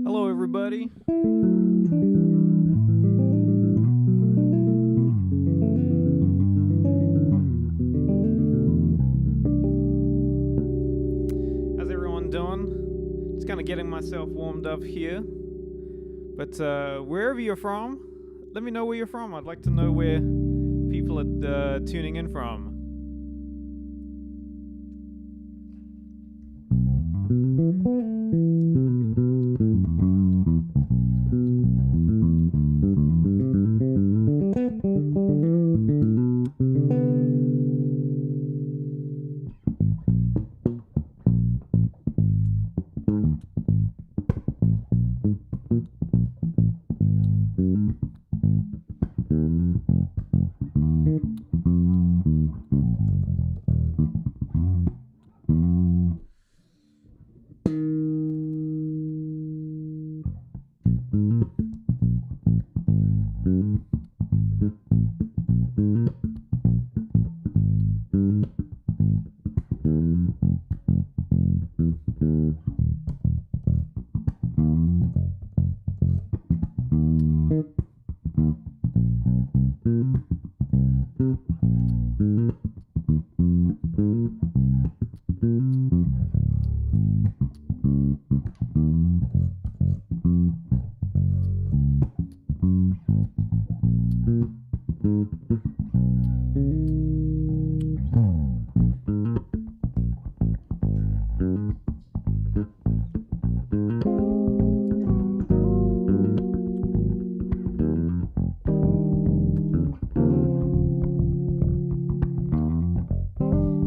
Hello, everybody. How's everyone doing? Just kind of getting myself warmed up here. But wherever you're from, let me know where you're from. I'd like to know where people are tuning in from.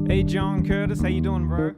Hey John Curtis, how you doing, bro?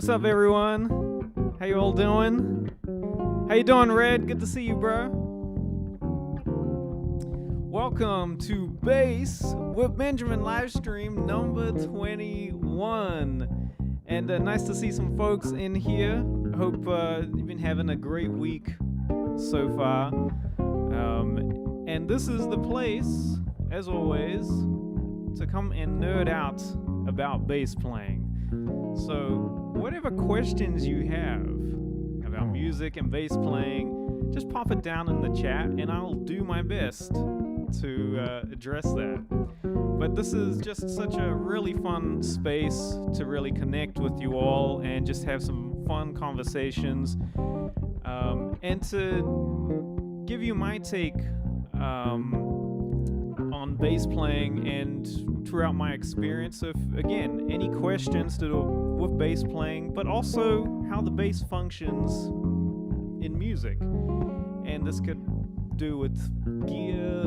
What's up, everyone? How you all doing? How you doing, Red? Good to see you, bro. Welcome to Bass with Benjamin Livestream number 21. And nice to see some folks in here. Hope you've been having a great week so far. And this is the place, as always, to come and nerd out about bass playing. So whatever questions you have about music and bass playing, just pop it down in the chat and I'll do my best to address that. But this is just such a really fun space to really connect with you all and just have some fun conversations, and to give you my take on bass playing and throughout my experience. If, again, any questions to do with bass playing, but also how the bass functions in music. And this could do with gear,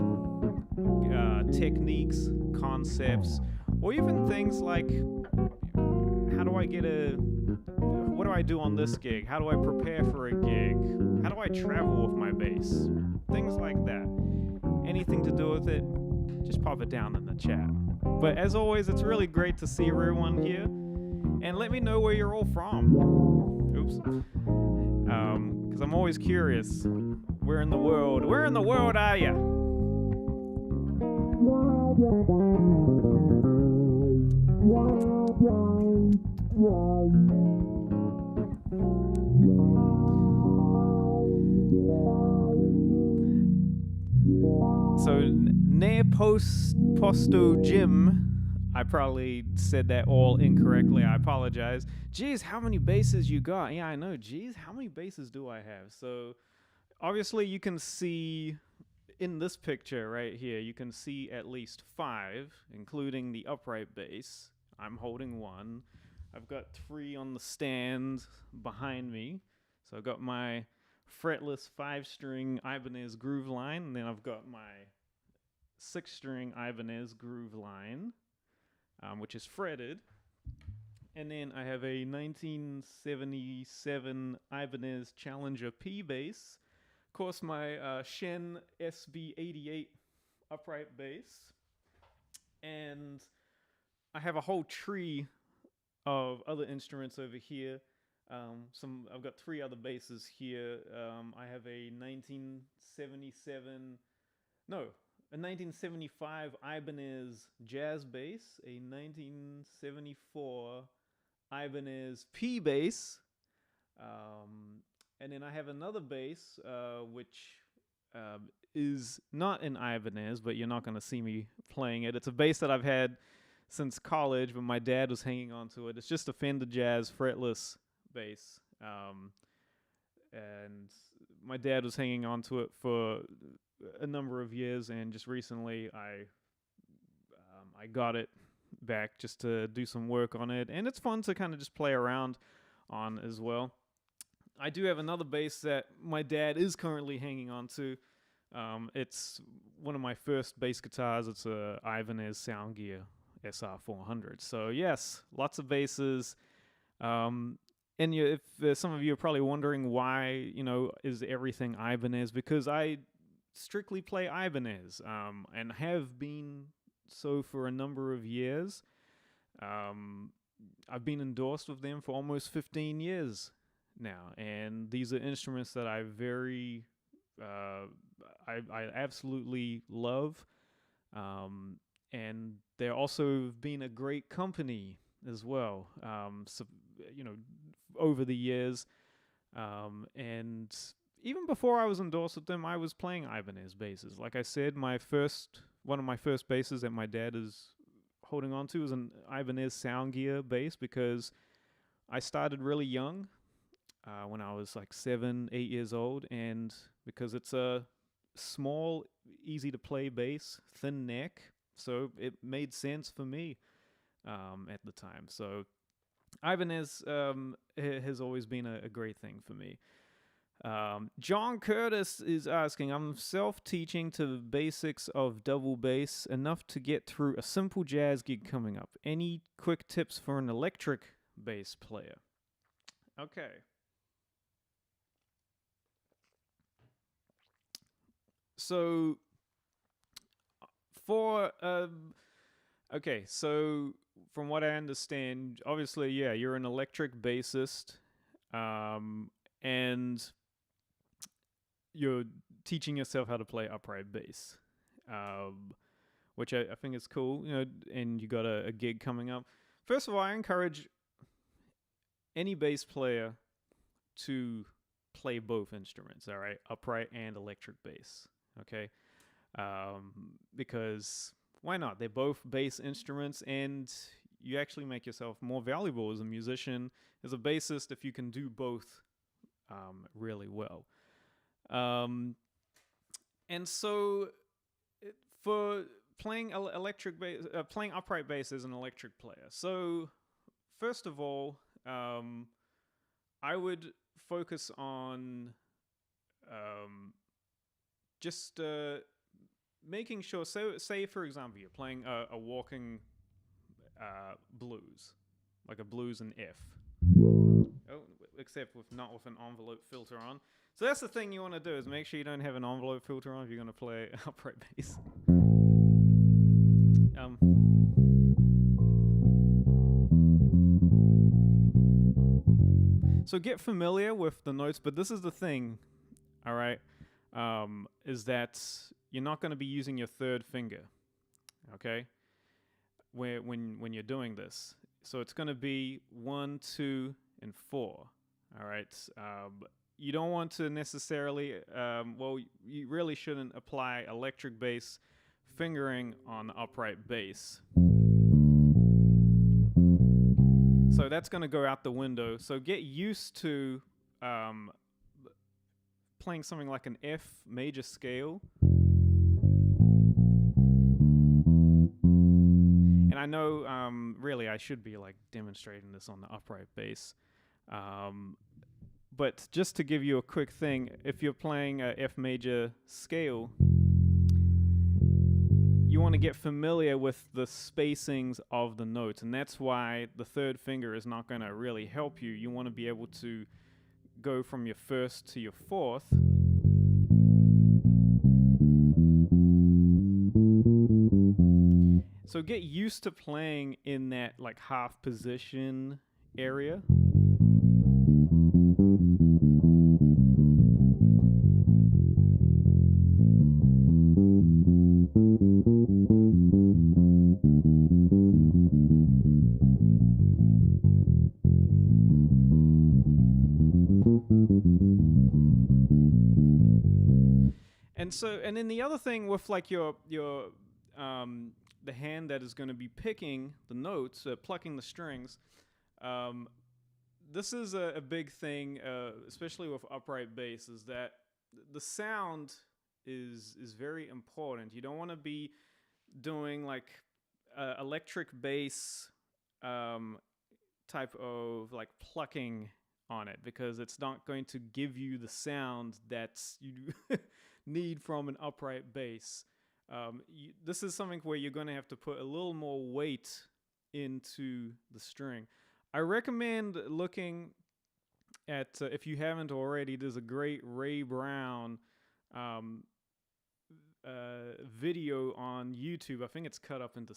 techniques, concepts, or even things like what do do I do on this gig? How do I prepare for a gig? How do I travel with my bass? Things like that. Anything to do with it, just pop it down in the chat. But as always, it's really great to see everyone here. And let me know where you're all from. Oops. Because I'm always curious. Where in the world are ya? So, near posto Jim, I probably said that all incorrectly. I apologize. Geez, how many basses you got? Yeah, I know. Geez, how many basses do I have? So, obviously, you can see in this picture right here, you can see at least 5, including the upright bass. I'm holding 1. I've got 3 on the stand behind me. So I've got my fretless 5-string Ibanez groove line, and then I've got my 6-string Ibanez groove line, which is fretted. And then I have a 1977 Ibanez Challenger P bass. Of course, my Shen SB88 upright bass. And I have a whole tree of other instruments over here. I've got 3 other basses here. I have a 1975 Ibanez jazz bass, a 1974 Ibanez P bass, and then I have another bass which is not an Ibanez, but you're not going to see me playing it. It's a bass that I've had since college, but my dad was hanging on to it. It's just a Fender Jazz fretless bass, and my dad was hanging on to it for a number of years, and just recently I got it back just to do some work on it, and it's fun to kind of just play around on as well. I do have another bass that my dad is currently hanging on to. It's one of my first bass guitars. It's a Ibanez Soundgear SR400. So yes, lots of basses. And if some of you are probably wondering why, is everything Ibanez? Because I strictly play Ibanez, and have been so for a number of years. I've been endorsed with them for almost 15 years now, and these are instruments that I absolutely love, and they're also been a great company as well. Over the years, and even before I was endorsed with them, I was playing Ibanez basses. Like I said, one of my first basses that my dad is holding on to is an Ibanez Soundgear bass, because I started really young, when I was like 7, 8 years old, and because it's a small, easy to play bass, thin neck, so it made sense for me at the time. So Ibanez has always been a great thing for me. John Curtis is asking, I'm self-teaching to the basics of double bass, enough to get through a simple jazz gig coming up. Any quick tips for an electric bass player? Okay. So, so from what I understand, obviously, yeah, you're an electric bassist, and you're teaching yourself how to play upright bass, which I think is cool, and you got a gig coming up. First of all, I encourage any bass player to play both instruments, all right, upright and electric bass, okay? Because why not? They're both bass instruments, and you actually make yourself more valuable as a musician, as a bassist, if you can do both really well. And so for playing electric bass, playing upright bass as an electric player. So first of all, I would focus on just making sure. So, say for example, you're playing a walking blues, like a blues in F. Oh, except with not with an envelope filter on. So that's the thing you want to do, is make sure you don't have an envelope filter on if you're going to play upright bass. So get familiar with the notes, but this is the thing, all right, is that you're not going to be using your third finger, okay, when you're doing this. So it's going to be 1, 2, and 4, all right. You don't want to necessarily, well, you really shouldn't apply electric bass fingering on upright bass. So that's going to go out the window. So get used to playing something like an F major scale. And I know, really, I should be like demonstrating this on the upright bass. But just to give you a quick thing, if you're playing a F major scale, you want to get familiar with the spacings of the notes, and that's why the third finger is not going to really help you. You want to be able to go from your first to your fourth. So get used to playing in that like half position area. And then the other thing with like your the hand that is going to be picking the notes, plucking the strings, this is a big thing, especially with upright bass, is that the sound is very important. You don't want to be doing like electric bass type of like plucking on it, because it's not going to give you the sound that you need from an upright bass. This is something where you're going to have to put a little more weight into the string. I recommend looking at, if you haven't already, there's a great Ray Brown video on YouTube. I think it's cut up into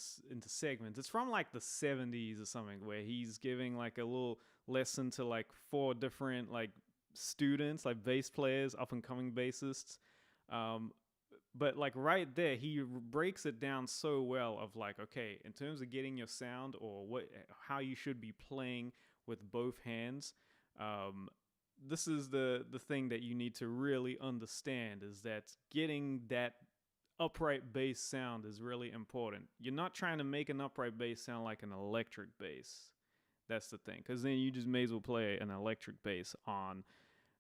segments. It's from like the 70s or something, where he's giving like a little lesson to like 4 different like students, like bass players, up and coming bassists. But like right there, he breaks it down so well of like, okay, in terms of getting your sound, or how you should be playing with both hands, this is the thing that you need to really understand, is that getting that upright bass sound is really important. You're not trying to make an upright bass sound like an electric bass. That's the thing, because then you just may as well play an electric bass on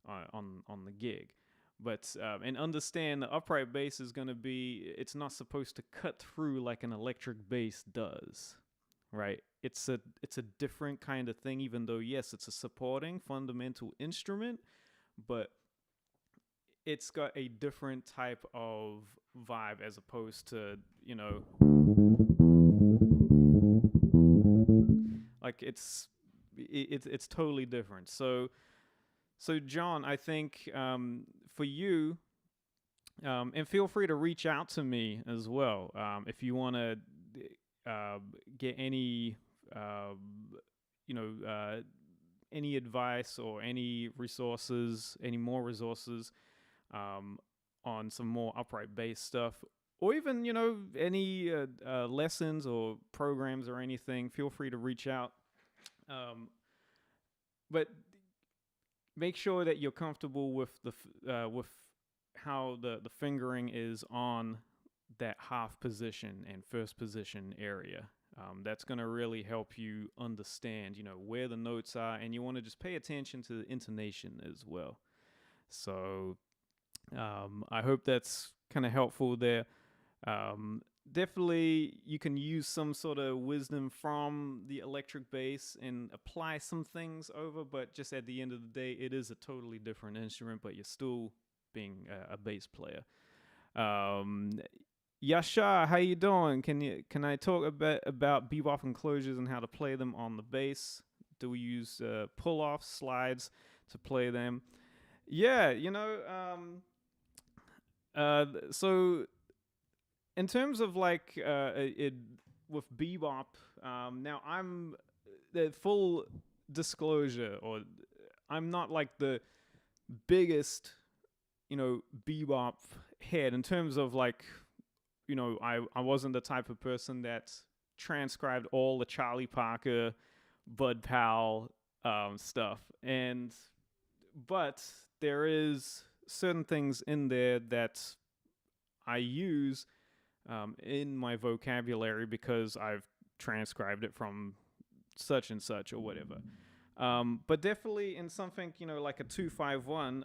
the gig. But and understand, the upright bass is going to be, it's not supposed to cut through like an electric bass does, right? It's a different kind of thing, even though yes, it's a supporting fundamental instrument, but it's got a different type of vibe as opposed to, you know, like it's totally different. So John, I think for you, and feel free to reach out to me as well if you want to get any, any advice or any resources, any more resources on some more upright bass stuff, or even, you know, any lessons or programs or anything. Feel free to reach out. But make sure that you're comfortable with with how the fingering is on that half position and first position area. That's going to really help you understand, you know, where the notes are, and you want to just pay attention to the intonation as well. So I hope that's kind of helpful there. Definitely you can use some sort of wisdom from the electric bass and apply some things over, but just at the end of the day, it is a totally different instrument, but you're still being a bass player. Yasha, how you doing? Can I talk a bit about bebop enclosures and how to play them on the bass? do we use pull-offs, slides to play them? Yeah, so in terms of like with Bebop, now I'm the full disclosure, or I'm not like the biggest, Bebop head in terms of like, I wasn't the type of person that transcribed all the Charlie Parker, Bud Powell stuff, but there is certain things in there that I use in my vocabulary because I've transcribed it from such and such or whatever. But definitely in something, like a 251,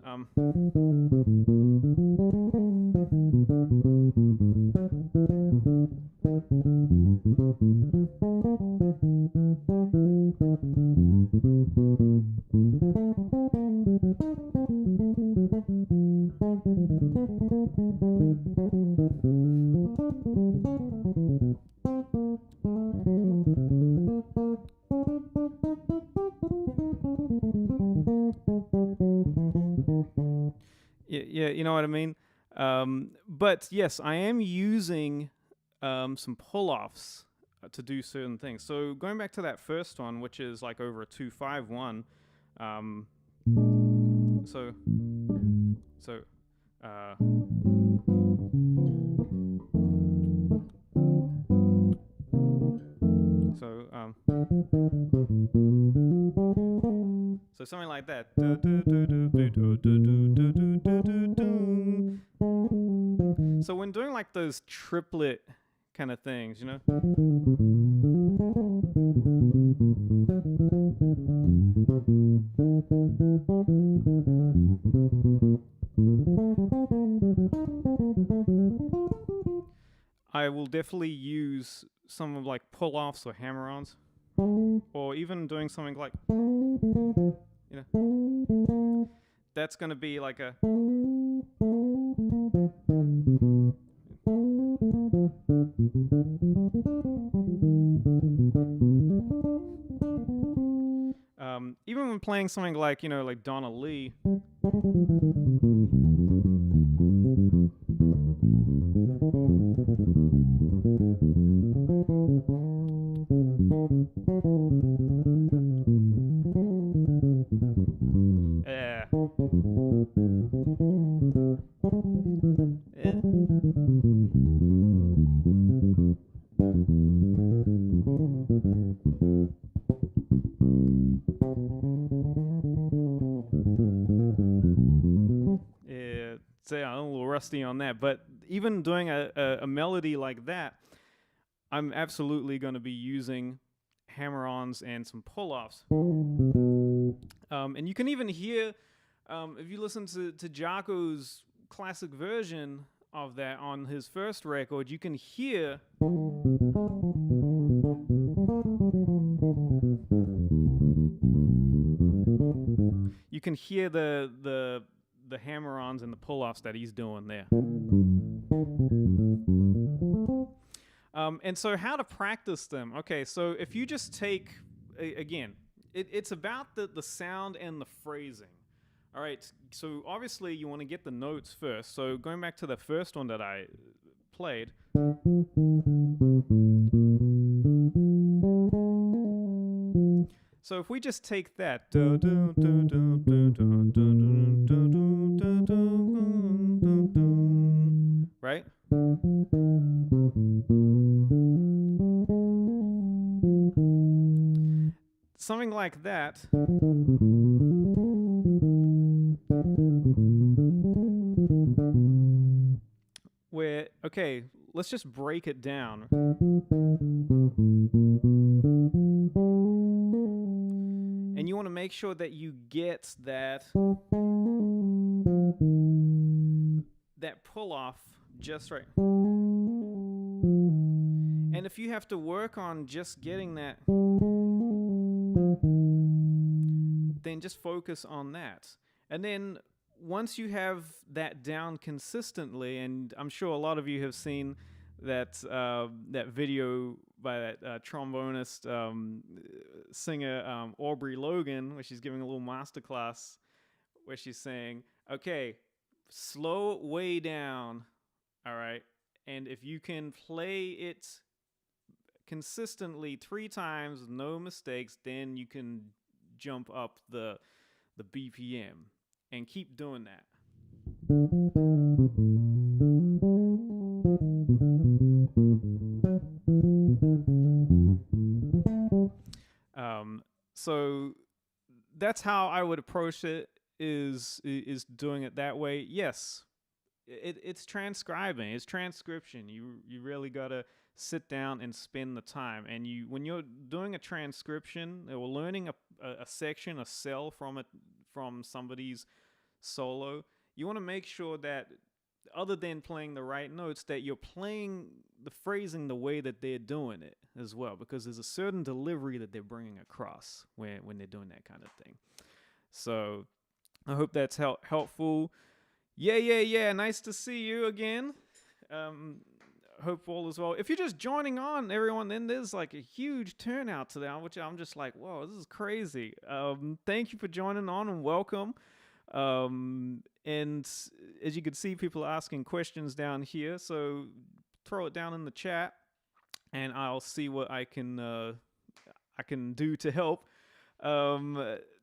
yeah, you know what I mean? But yes, I am using some pull-offs to do certain things. So going back to that first one, which is like over a 251, so something like that. So when doing like those triplet kind of things, I will definitely use some of like pull-offs or hammer-ons, or even doing something like, that's going to be like a, even when playing something like, like Donna Lee, I'm a little rusty on that, but even doing a melody like that, I'm absolutely going to be using hammer-ons and some pull-offs. And you can even hear, if you listen to Jaco's classic version of that on his first record, you can hear the hammer-ons and the pull-offs that he's doing there. And so how to practice them? Okay, so if you just take, again, it's about the sound and the phrasing. All right, so obviously you want to get the notes first. So going back to the first one that I played. So if we just take that, right? Something like that. Where, okay, let's just break it down. And you want to make sure that you get that pull-off just right. And if you have to work on just getting that, then just focus on that. And then once you have that down consistently, and I'm sure a lot of you have seen that video by that trombonist singer Aubrey Logan, where she's giving a little masterclass where she's saying, "Okay, slow it way down, all right, and if you can play it consistently 3 times, no mistakes, then you can jump up the BPM, and keep doing that." So that's how I would approach it. Is doing it that way? Yes, it's transcribing. It's transcription. You really gotta sit down and spend the time. And when you're doing a transcription or learning a section, a cell from somebody's solo, you want to make sure that other than playing the right notes, that you're playing the phrasing the way that they're doing it as well, because there's a certain delivery that they're bringing across when they're doing that kind of thing. So I hope that's helpful. Yeah. Nice to see you again. Hope all is well. If you're just joining on, everyone, then there's like a huge turnout today, which I'm just like, whoa, this is crazy. Thank you for joining on and welcome. And as you can see, people are asking questions down here, so throw it down in the chat, and I'll see what I can do to help.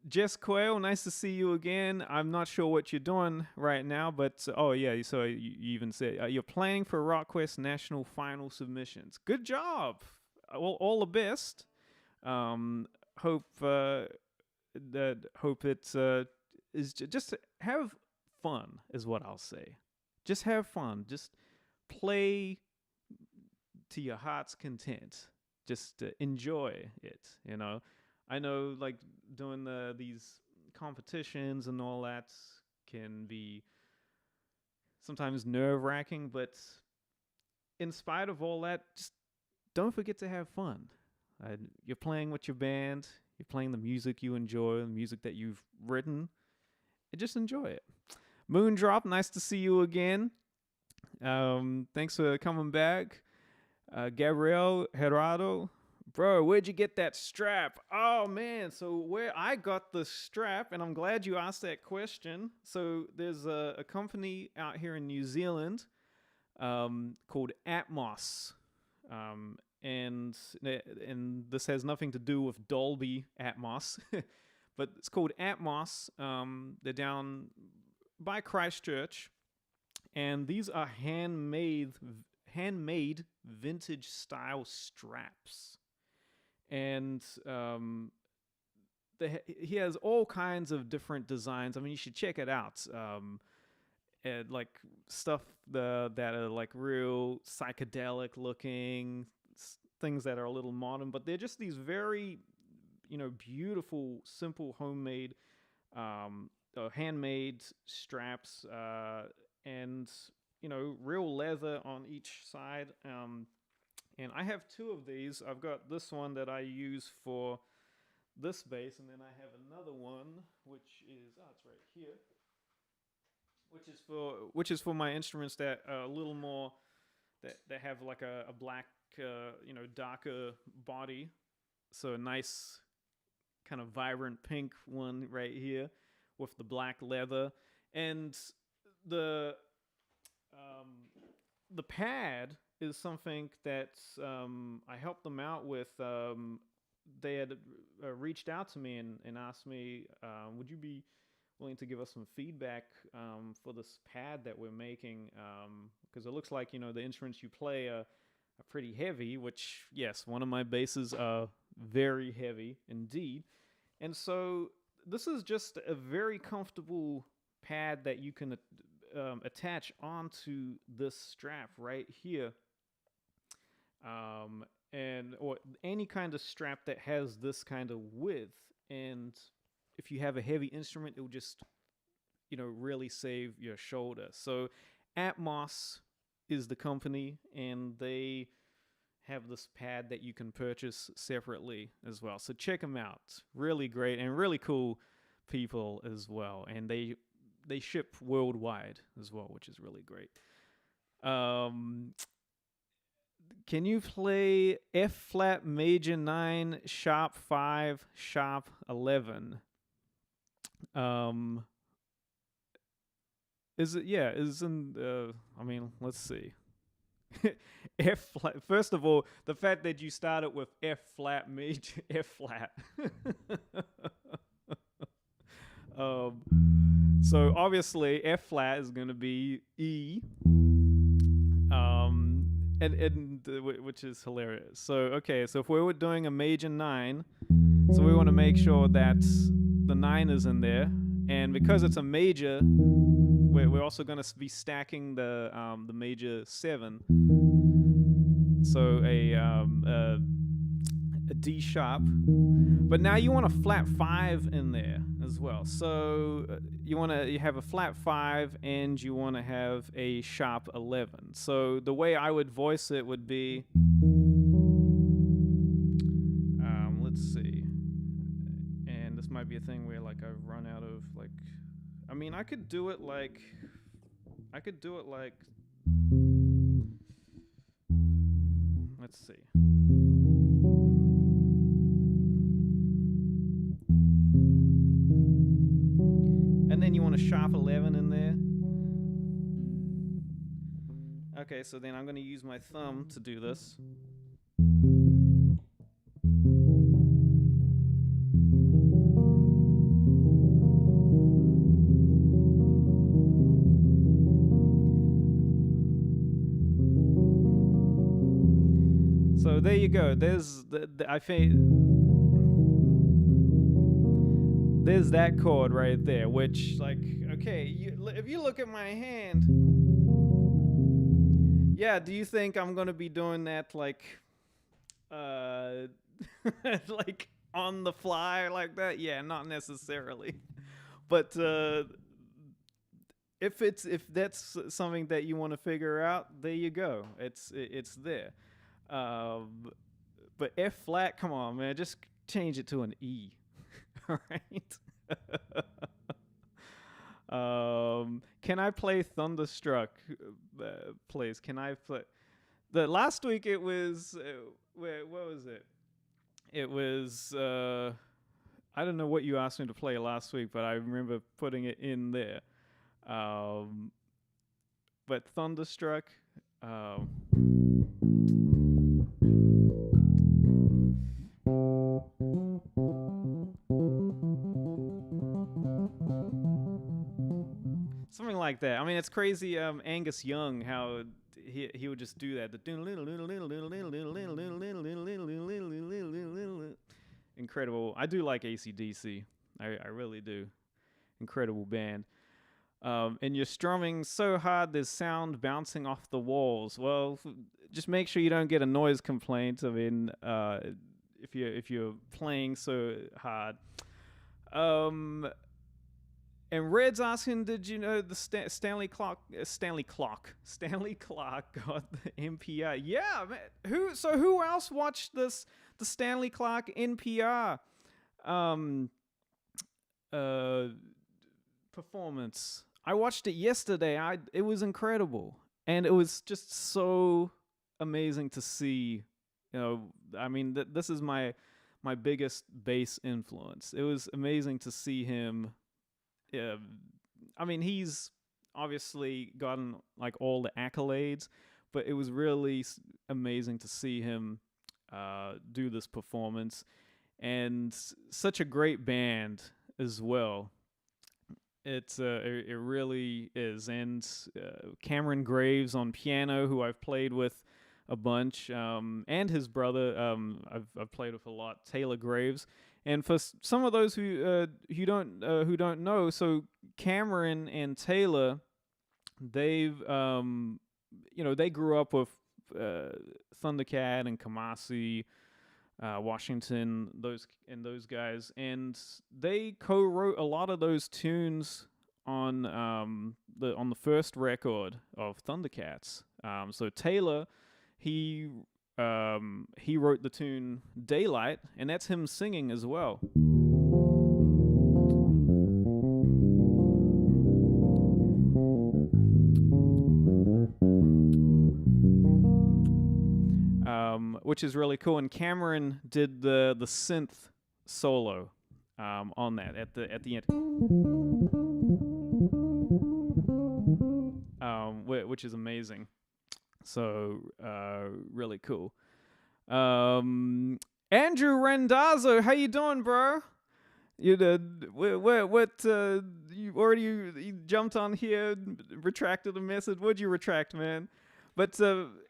Jess Quayle, nice to see you again. I'm not sure what you're doing right now, but oh yeah, so you even said you're planning for RockQuest National Final submissions. Good job. Well, all the best. Hope it is just have fun is what I'll say. Just have fun. Just play to your heart's content. Just enjoy it, you know. I know, like, doing these competitions and all that can be sometimes nerve-wracking, but in spite of all that, just don't forget to have fun. You're playing with your band, you're playing the music you enjoy, the music that you've written, and just enjoy it. Moondrop, nice to see you again. Thanks for coming back. Gabriel Gerardo, bro, where'd you get that strap? Oh man, so where I got the strap, and I'm glad you asked that question. So there's a company out here in New Zealand called Atmos, and this has nothing to do with Dolby Atmos, but it's called Atmos. They're down by Christchurch, and these are handmade vintage style straps. And he has all kinds of different designs. I mean, you should check it out. And like stuff that are like real psychedelic looking, things that are a little modern, but they're just these very, beautiful, simple, homemade, handmade straps, and real leather on each side. And I have 2 of these. I've got this one that I use for this bass, and then I have another one which is it's right here, which is for my instruments that are a little more that have like a black darker body. So a nice kind of vibrant pink one right here with the black leather, and the pad is something that I helped them out with. They had reached out to me and asked me, would you be willing to give us some feedback for this pad that we're making? Because it looks like, the instruments you play are pretty heavy, which, yes, one of my basses are very heavy indeed. And so this is just a very comfortable pad that you can attach onto this strap right here. Or any kind of strap that has this kind of width. And if you have a heavy instrument, it will just, really save your shoulder. So Atmos is the company, and they have this pad that you can purchase separately as well. So check them out. Really great and really cool people as well. And they ship worldwide as well, which is really great. can you play F flat major 9 sharp 5 sharp 11? Is it, yeah, isn't, I mean, let's see. F flat. First of all, the fact that you started with F flat major, F flat. So obviously F flat is going to be E, which is hilarious. So okay, so if we were doing a major 9, so we want to make sure that the 9 is in there, and because it's a major, we're also going to be stacking the major 7. So a D sharp, but now you want a flat 5 in there as well. So you have a flat 5 and you want to have a sharp 11. So the way I would voice it would be, let's see, and this might be a thing where like I've run out of like, I mean I could do it like, let's see. And then you want a sharp 11 in there. Okay, so then I'm going to use my thumb to do this. So there you go. There's there's that chord right there, which, like, okay, if you look at my hand, yeah, do you think I'm gonna be doing that like like on the fly like that? Yeah, not necessarily. But if that's something that you want to figure out, there you go. It's there. But F flat, come on, man, just change it to an E. All right. Can I play Thunderstruck, please? Can I play? The last week it was what was it? It was I don't know what you asked me to play last week, but I remember putting it in there. But Thunderstruck. Something like that. I mean, it's crazy. Angus Young, how he would just do that. Incredible. I do like AC/DC. I really do. Incredible band. And you're strumming so hard, there's sound bouncing off the walls. Well, just make sure you don't get a noise complaint. I mean, if you're playing so hard. And Red's asking, did you know the Stanley Clark got the NPR? Yeah, man. Who else watched the Stanley Clark NPR performance? I watched it yesterday. It was incredible, and it was just so amazing to see. You know, I mean, this is my biggest bass influence. It was amazing to see him. I mean, he's obviously gotten like all the accolades, but it was really amazing to see him do this performance, and such a great band as well. It really is, and Cameron Graves on piano, who I've played with a bunch, and his brother, I've played with a lot, Taylor Graves. And for some of those who don't know, so Cameron and Taylor, they've they grew up with Thundercat and Kamasi, Washington, those guys, and they co-wrote a lot of those tunes on the first record of Thundercats. So Taylor, he wrote the tune Daylight, and that's him singing as well. which is really cool. And Cameron did the synth solo on that at the end, which is amazing. So really cool. Andrew Rendazzo, how you doing, bro? You did what? You already you jumped on here, retracted a message. What'd you retract, man? But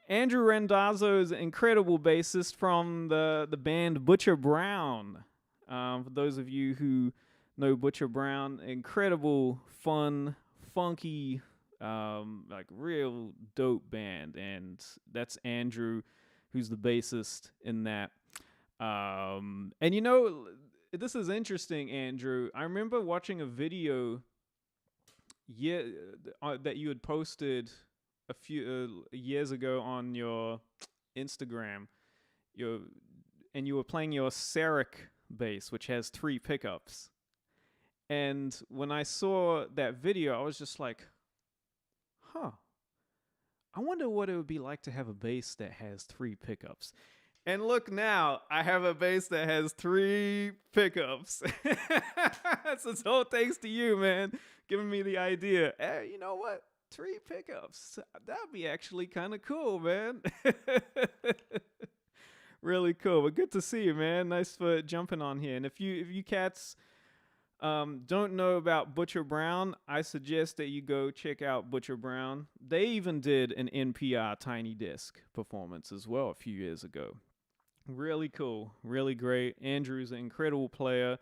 Andrew Rendazzo is an incredible bassist from the band Butcher Brown. For those of you who know Butcher Brown, incredible, fun, funky, like real dope band, and that's Andrew, who's the bassist in that. And you know, this is interesting, Andrew. I remember watching a video that you had posted a few years ago on your Instagram. And you were playing your Sarek bass, which has 3 pickups. And when I saw that video, I was just like, huh, I wonder what it would be like to have a bass that has 3 pickups. And look now, I have a bass that has 3 pickups. So it's all thanks to you, man, giving me the idea. Hey, you know what? 3 pickups. That'd be actually kind of cool, man. Really cool. But good to see you, man. Nice for jumping on here. And if you cats don't know about Butcher Brown, I suggest that you go check out Butcher Brown. They even did an NPR Tiny Disc performance as well a few years ago. Really cool, really great. Andrew's an incredible player,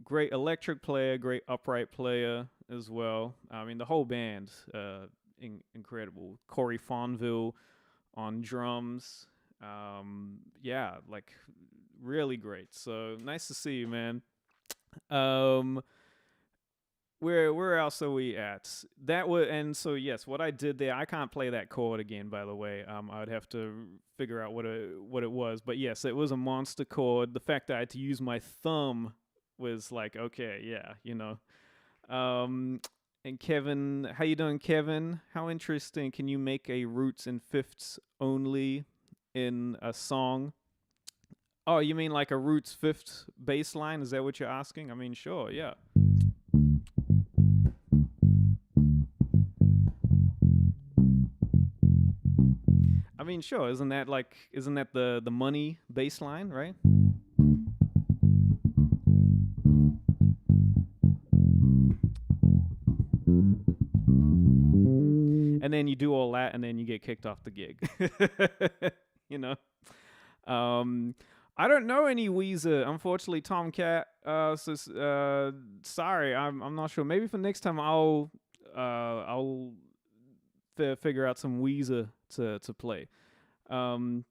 great electric player, great upright player as well. I mean, the whole band, incredible. Corey Fonville on drums. Yeah, like really great. So nice to see you, man. Where else are we at? And so yes, what I did there, I can't play that chord again, by the way. I would have to figure out what it was. But yes, it was a monster chord. The fact that I had to use my thumb was like, okay, yeah, you know. And Kevin, how you doing, Kevin? How interesting. Can you make a roots and fifths only in a song? Oh, you mean like a roots fifth bass line? Is that what you're asking? I mean, sure, yeah. I mean, sure. Isn't that the money bass line, right? And then you do all that, and then you get kicked off the gig. You know. I don't know any Weezer, unfortunately, Tomcat. Sorry, I'm not sure. Maybe for next time I'll figure out some Weezer to play. But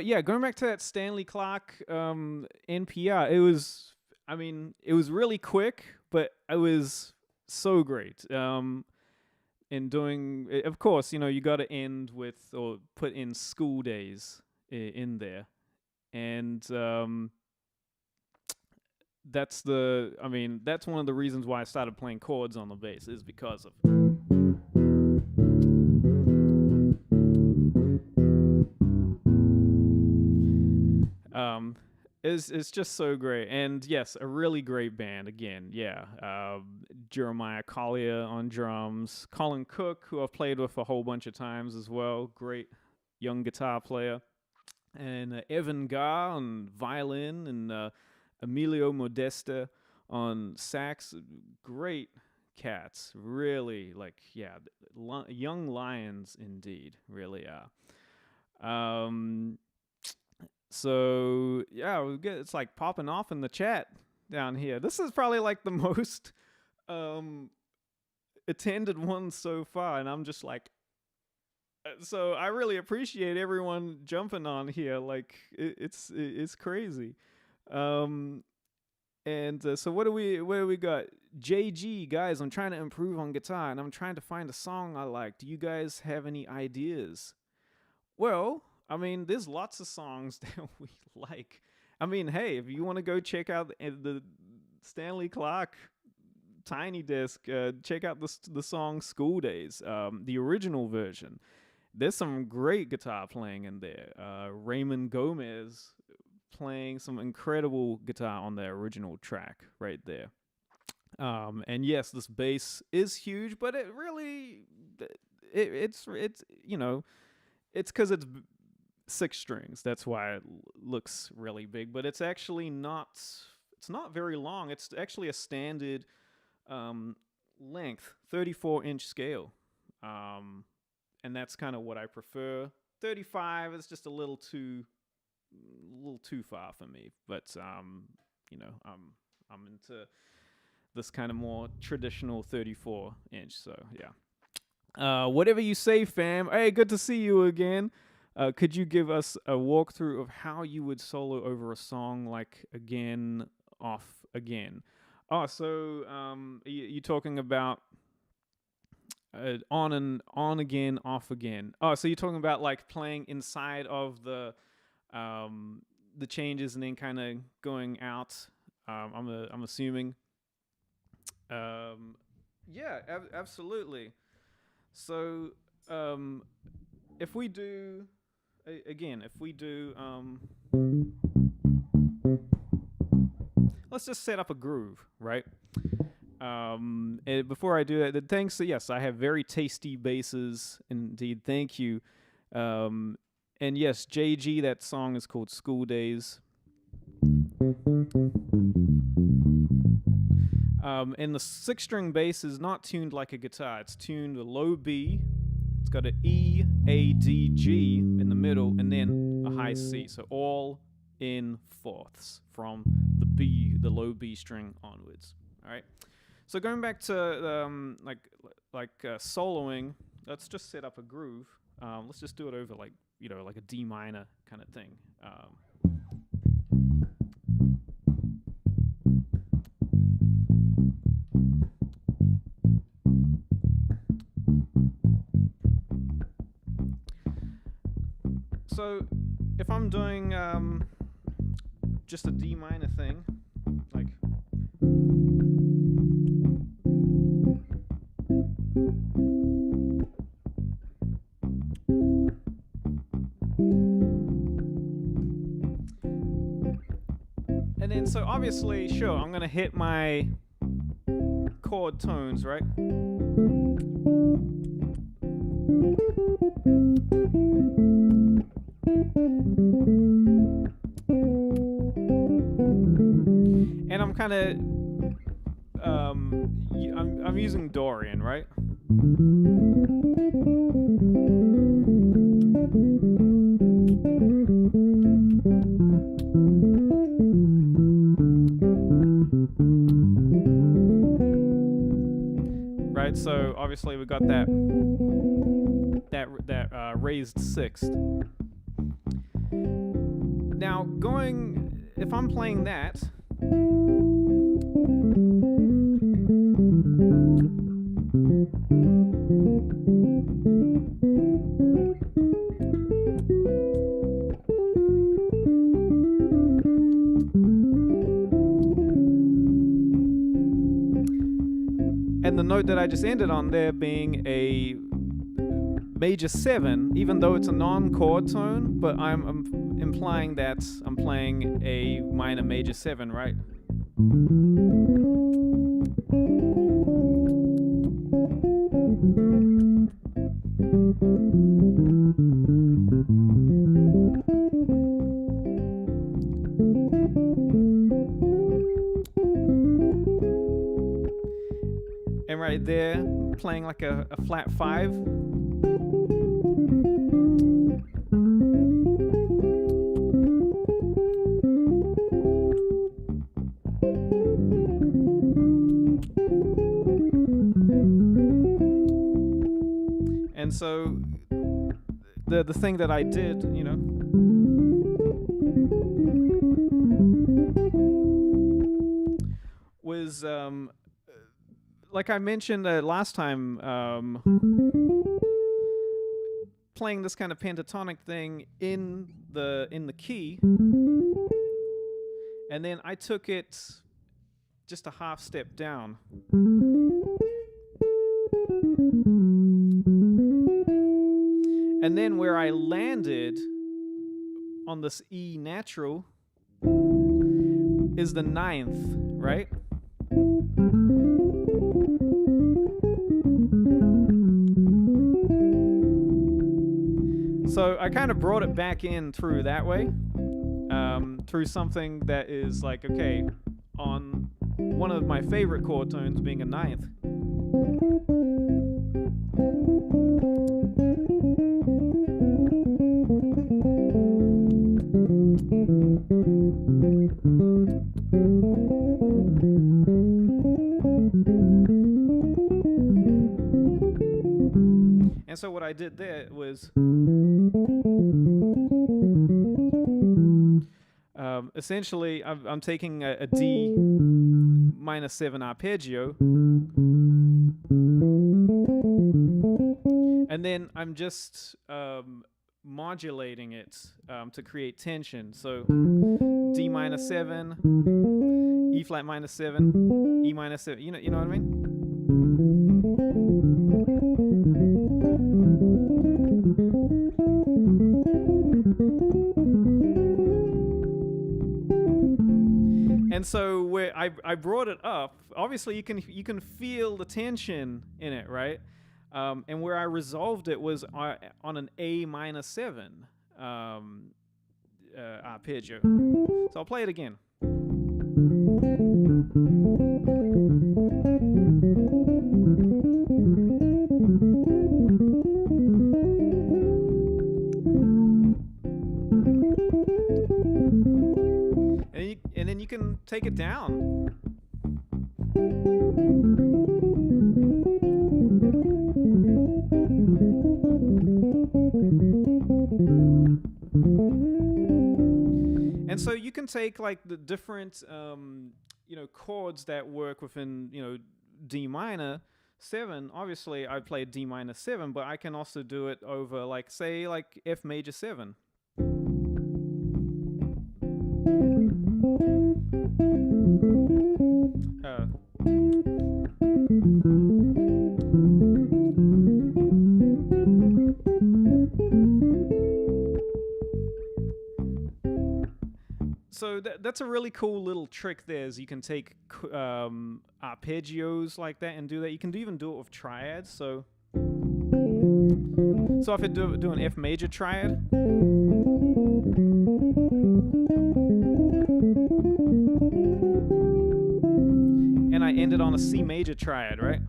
yeah, going back to that Stanley Clarke NPR, it was really quick, but it was so great. In doing, of course, you know, you got to end with or put in school days in there, and that's one of the reasons why I started playing chords on the bass, is because of it's just so great. And yes, a really great band again. Yeah, Jeremiah Collier on drums, Colin Cook, who I've played with a whole bunch of times as well, great young guitar player, and Evan Gar on violin, and Emilio Modesta on sax. Great cats, really, like, yeah, young lions indeed, really are. So yeah, it's like popping off in the chat down here. This is probably like the most attended one so far, and I'm just like, so I really appreciate everyone jumping on here. Like it's crazy. So what do we got? JG, guys, I'm trying to improve on guitar, and I'm trying to find a song I like. Do you guys have any ideas? Well, I mean, there's lots of songs that we like. I mean, hey, if you want to go check out the Stanley Clarke Tiny Disc, check out the song School Days, the original version. there's some great guitar playing in there. Raymond Gomez playing some incredible guitar on the original track right there. And yes, this bass is huge, but it really, it's you know, it's because it's 6 strings. That's why it looks really big, but it's actually not. It's not very long. It's actually a standard length, 34-inch scale, and that's kind of what I prefer. 35 is just a little too far for me, but you know, I'm into this kind of more traditional 34-inch. So yeah. Whatever you say, fam. Hey, good to see you again. Could you give us a walkthrough of how you would solo over a song like Again, Off Again? Oh, so you're talking about on again, off again. Oh, so you're talking about like playing inside of the changes and then kind of going out. I'm assuming. Yeah, absolutely. So if we do let's just set up a groove, right? And before I do that, thanks. Yes, I have very tasty basses indeed. Thank you. And yes, JG, that song is called School Days. And the 6-string bass is not tuned like a guitar. It's tuned a low B. It's got an E, A, D, G in the middle, and then a high C. So all in fourths from the B, the low B string onwards. All right. So going back to soloing, let's just set up a groove. Let's just do it over like a D minor kind of thing. So if I'm doing just a D minor thing, like and then so obviously, sure, I'm gonna hit my chord tones, right? And I'm kind of I'm using Dorian, right? Right, so obviously we got that raised sixth. Now if I'm playing that, and the note that I just ended on there being a major 7, even though it's a non-chord tone, but I'm implying that I'm playing a minor major 7, right? And right there, playing like a flat 5. And so the thing that I did, was like I mentioned last time, playing this kind of pentatonic thing in the key, and then I took it just a half step down. And then where I landed on this E natural is the 9th, right? So I kind of brought it back in through that way, through something that is like, okay, on one of my favorite chord tones being a 9th. And so what I did there was essentially I'm taking a D minor 7 arpeggio, and then I'm just modulating it to create tension. So D minor 7, E flat minor 7, E minor 7. You know what I mean? And so where I brought it up, obviously you can feel the tension in it, right? And where I resolved it was on an A minor 7 arpeggio. So I'll play it again. And then you can take it down. And so you can take like the different chords that work within D minor 7. Obviously I played D minor 7, but I can also do it over like say like F major 7. So that's a really cool little trick there, is you can take arpeggios like that and do that. You can even do it with triads. So if I do an F major triad, and I ended on a C major triad, right?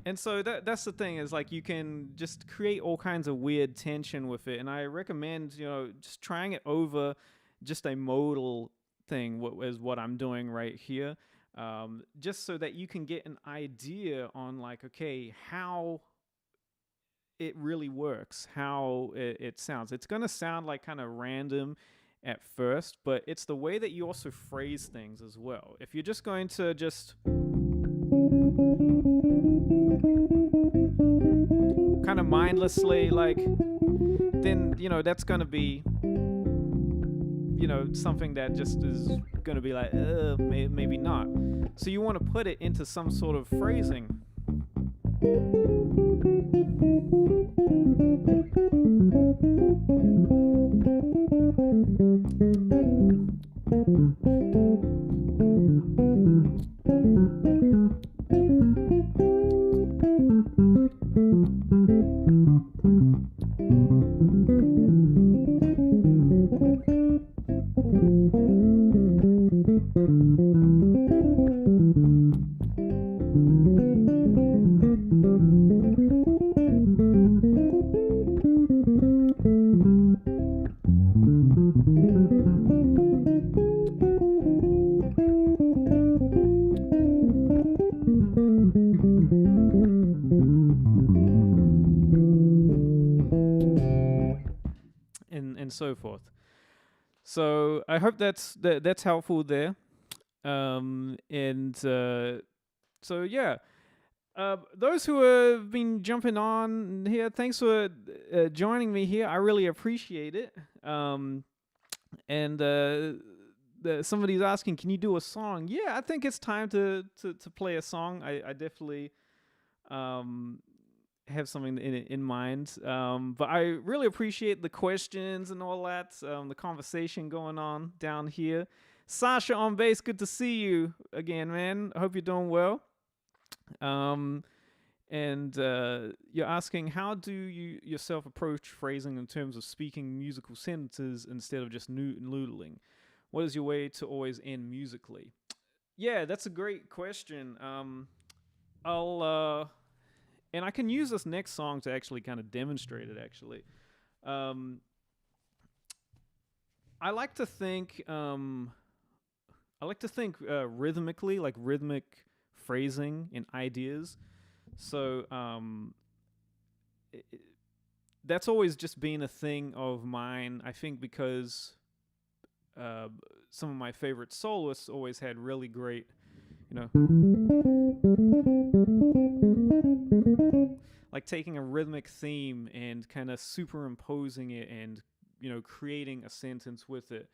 And so that's the thing, is like you can just create all kinds of weird tension with it. And I recommend, just trying it over just a modal thing, is what I'm doing right here. Just so that you can get an idea on like, okay, how it really works, how it sounds. It's going to sound like kind of random at first, but it's the way that you also phrase things as well. If you're just going to just kind of mindlessly, like, then that's going to be something that just is going to be like maybe not. So you want to put it into some sort of phrasing. And so forth. So I hope that's helpful there. So yeah, Those who have been jumping on here, thanks for joining me here. I really appreciate it. And somebody's asking, can you do a song? Yeah, I think it's time to play a song. I definitely have something in mind. But I really appreciate the questions and all that, the conversation going on down here. Sasha on bass, good to see you again, man. I hope you're doing well. And you're asking, how do you yourself approach phrasing in terms of speaking musical sentences instead of just noodling? What is your way to always end musically? Yeah, that's a great question. And I can use this next song to actually kind of demonstrate it, actually. I like to think rhythmically, like rhythmic phrasing and ideas. So that's always just been a thing of mine, I think, because some of my favorite soloists always had really great, like taking a rhythmic theme and kind of superimposing it and, creating a sentence with it.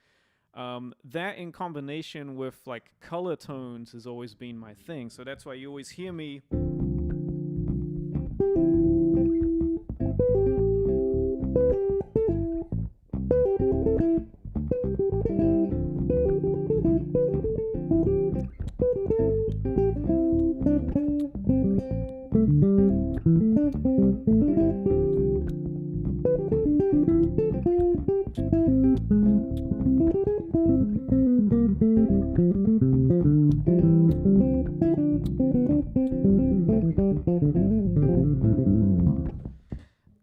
That in combination with like color tones has always been my thing. So that's why you always hear me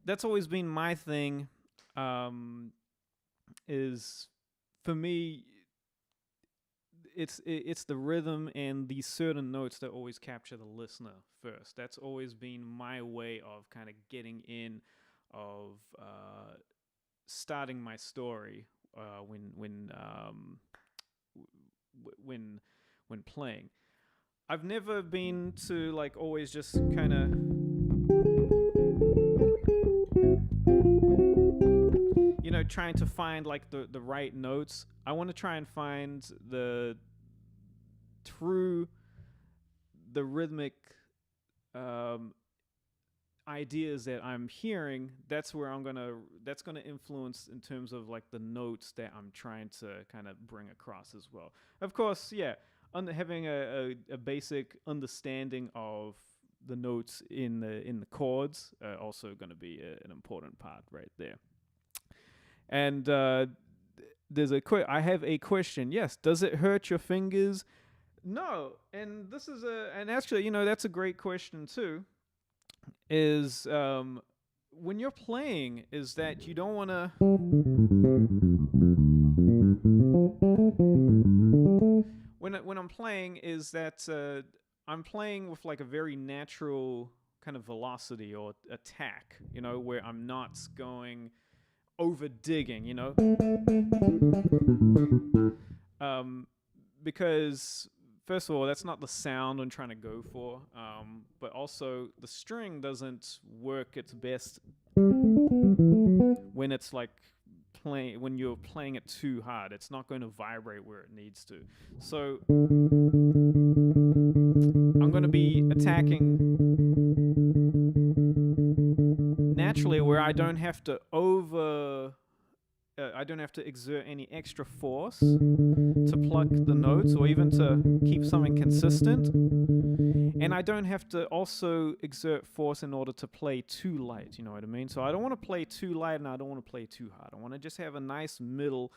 that's always been my thing. Is for me, it's the rhythm and these certain notes that always capture the listener first. That's always been my way of kind of getting in, of starting my story when playing. I've never been to like always just kind of trying to find like the right notes. I want to try and find the rhythmic ideas that I'm hearing. That's where that's gonna influence in terms of like the notes that I'm trying to kind of bring across as well. Of course, yeah, having a basic understanding of the notes in the chords also going to be an important part right there. And there's I have a question. Yes, does it hurt your fingers? No. And this is and actually, that's a great question too. Is when you're playing, is that you don't want to when I'm playing is that I'm playing with like a very natural kind of velocity or attack, where I'm not going over digging, because first of all, that's not the sound I'm trying to go for, but also the string doesn't work its best when it's like when you're playing it too hard. It's not going to vibrate where it needs to. So I'm going to be attacking naturally where I don't have to exert any extra force to pluck the notes or even to keep something consistent. And I don't have to also exert force in order to play too light, you know what I mean? So I don't want to play too light and I don't want to play too hard. I want to just have a nice middle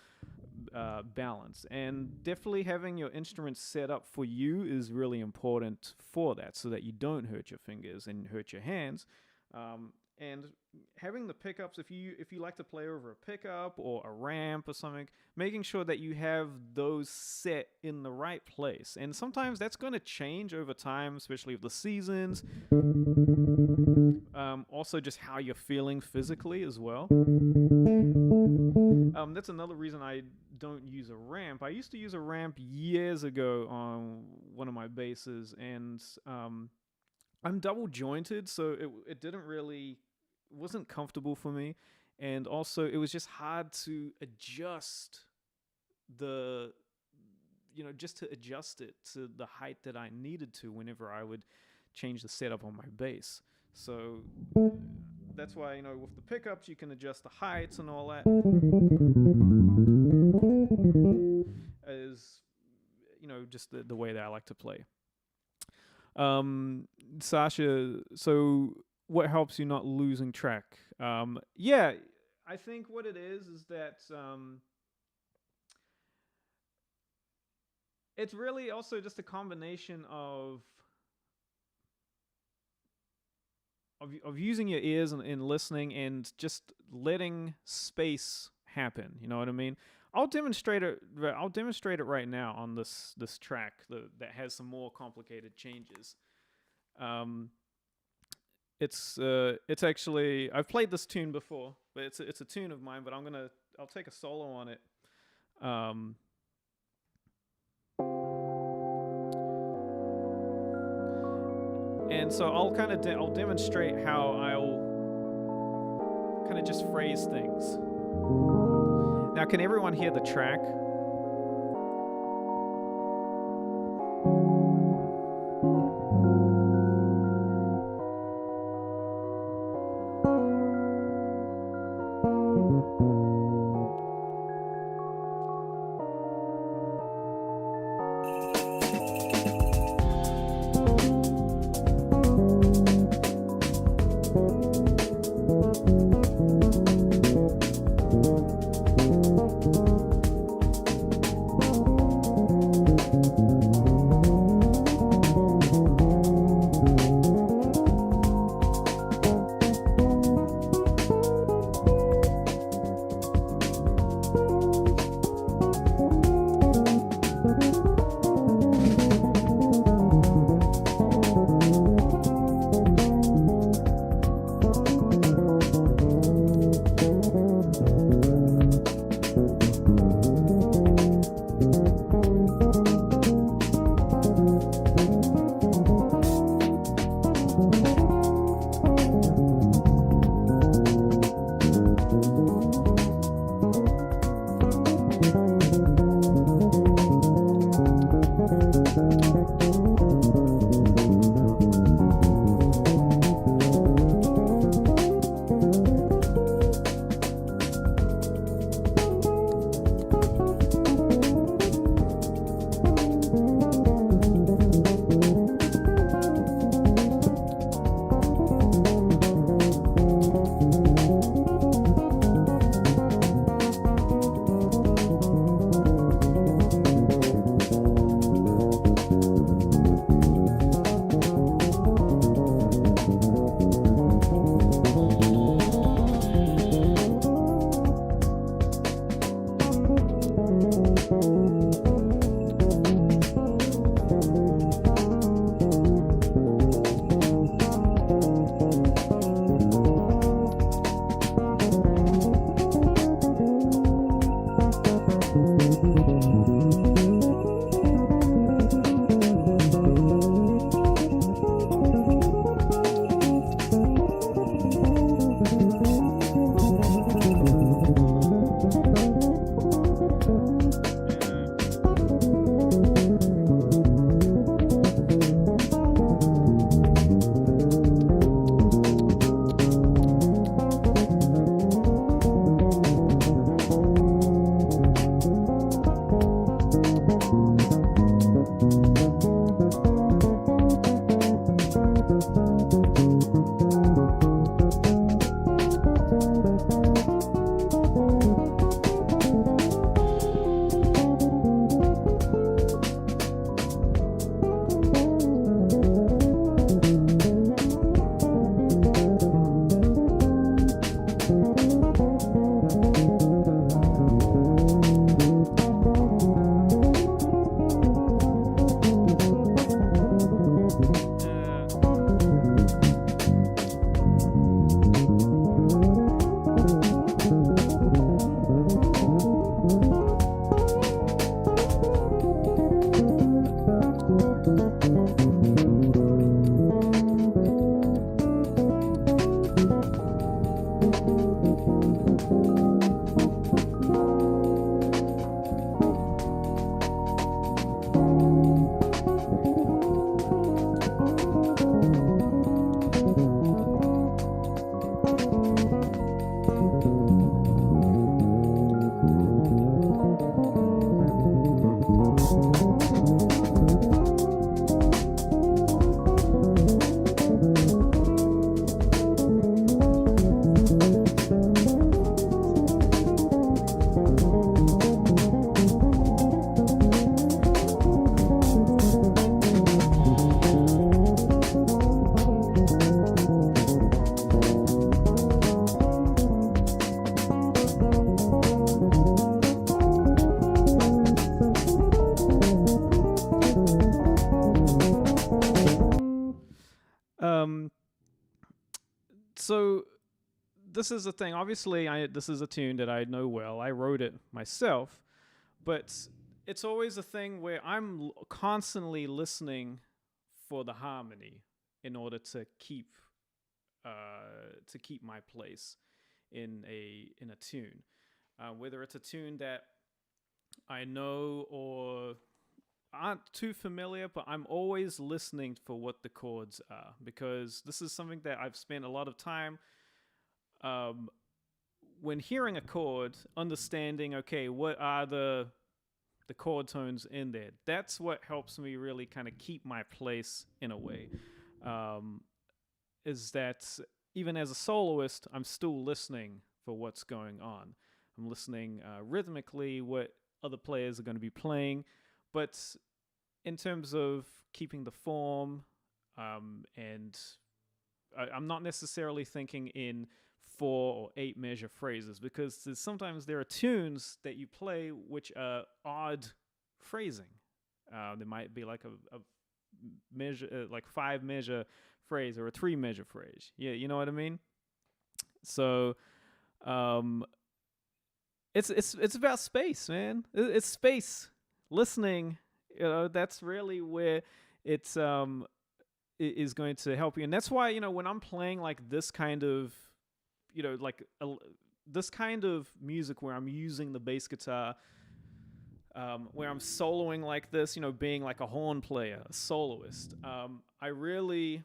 balance. And definitely having your instrument set up for you is really important for that, so that you don't hurt your fingers and hurt your hands. And having the pickups, if you like to play over a pickup or a ramp or something, making sure that you have those set in the right place. And sometimes that's going to change over time, especially with the seasons. Also just how you're feeling physically as well. That's another reason I don't use a ramp. I used to use a ramp years ago on one of my basses, and I'm double jointed, so it didn't really, wasn't comfortable for me, and also it was just hard to adjust the, just to adjust it to the height that I needed to whenever I would change the setup on my bass. So that's why, with the pickups you can adjust the heights and all that. Is, just the way that I like to play. Sasha, so what helps you not losing track? Yeah, I think what it is that it's really also just a combination of using your ears and listening and just letting space happen. You know what I mean? I'll demonstrate it right now on this track that has some more complicated changes. It's actually, I've played this tune before, but it's a tune of mine. But I'll take a solo on it. And so I'll demonstrate how I'll kind of just phrase things. Now, can everyone hear the track? So this is the thing. Obviously, this is a tune that I know well. I wrote it myself, but it's always a thing where I'm constantly listening for the harmony in order to keep my place in a tune, whether it's a tune that I know or aren't too familiar, but I'm always listening for what the chords are, because this is something that I've spent a lot of time when hearing a chord, understanding, okay, what are the chord tones in there. That's what helps me really kind of keep my place in a way. Is that even as a soloist, I'm still listening for what's going on. I'm listening rhythmically what other players are going to be playing, but in terms of keeping the form, and I'm not necessarily thinking in 4 or 8 measure phrases, because sometimes there are tunes that you play which are odd phrasing. There might be like a measure, like 5 measure phrase or a 3 measure phrase. Yeah, you know what I mean? So it's about space, man. It's space. Listening, that's really where it's is going to help you. And that's why, when I'm playing like this kind of, this kind of music where I'm using the bass guitar, where I'm soloing like this, being like a horn player, a soloist, I really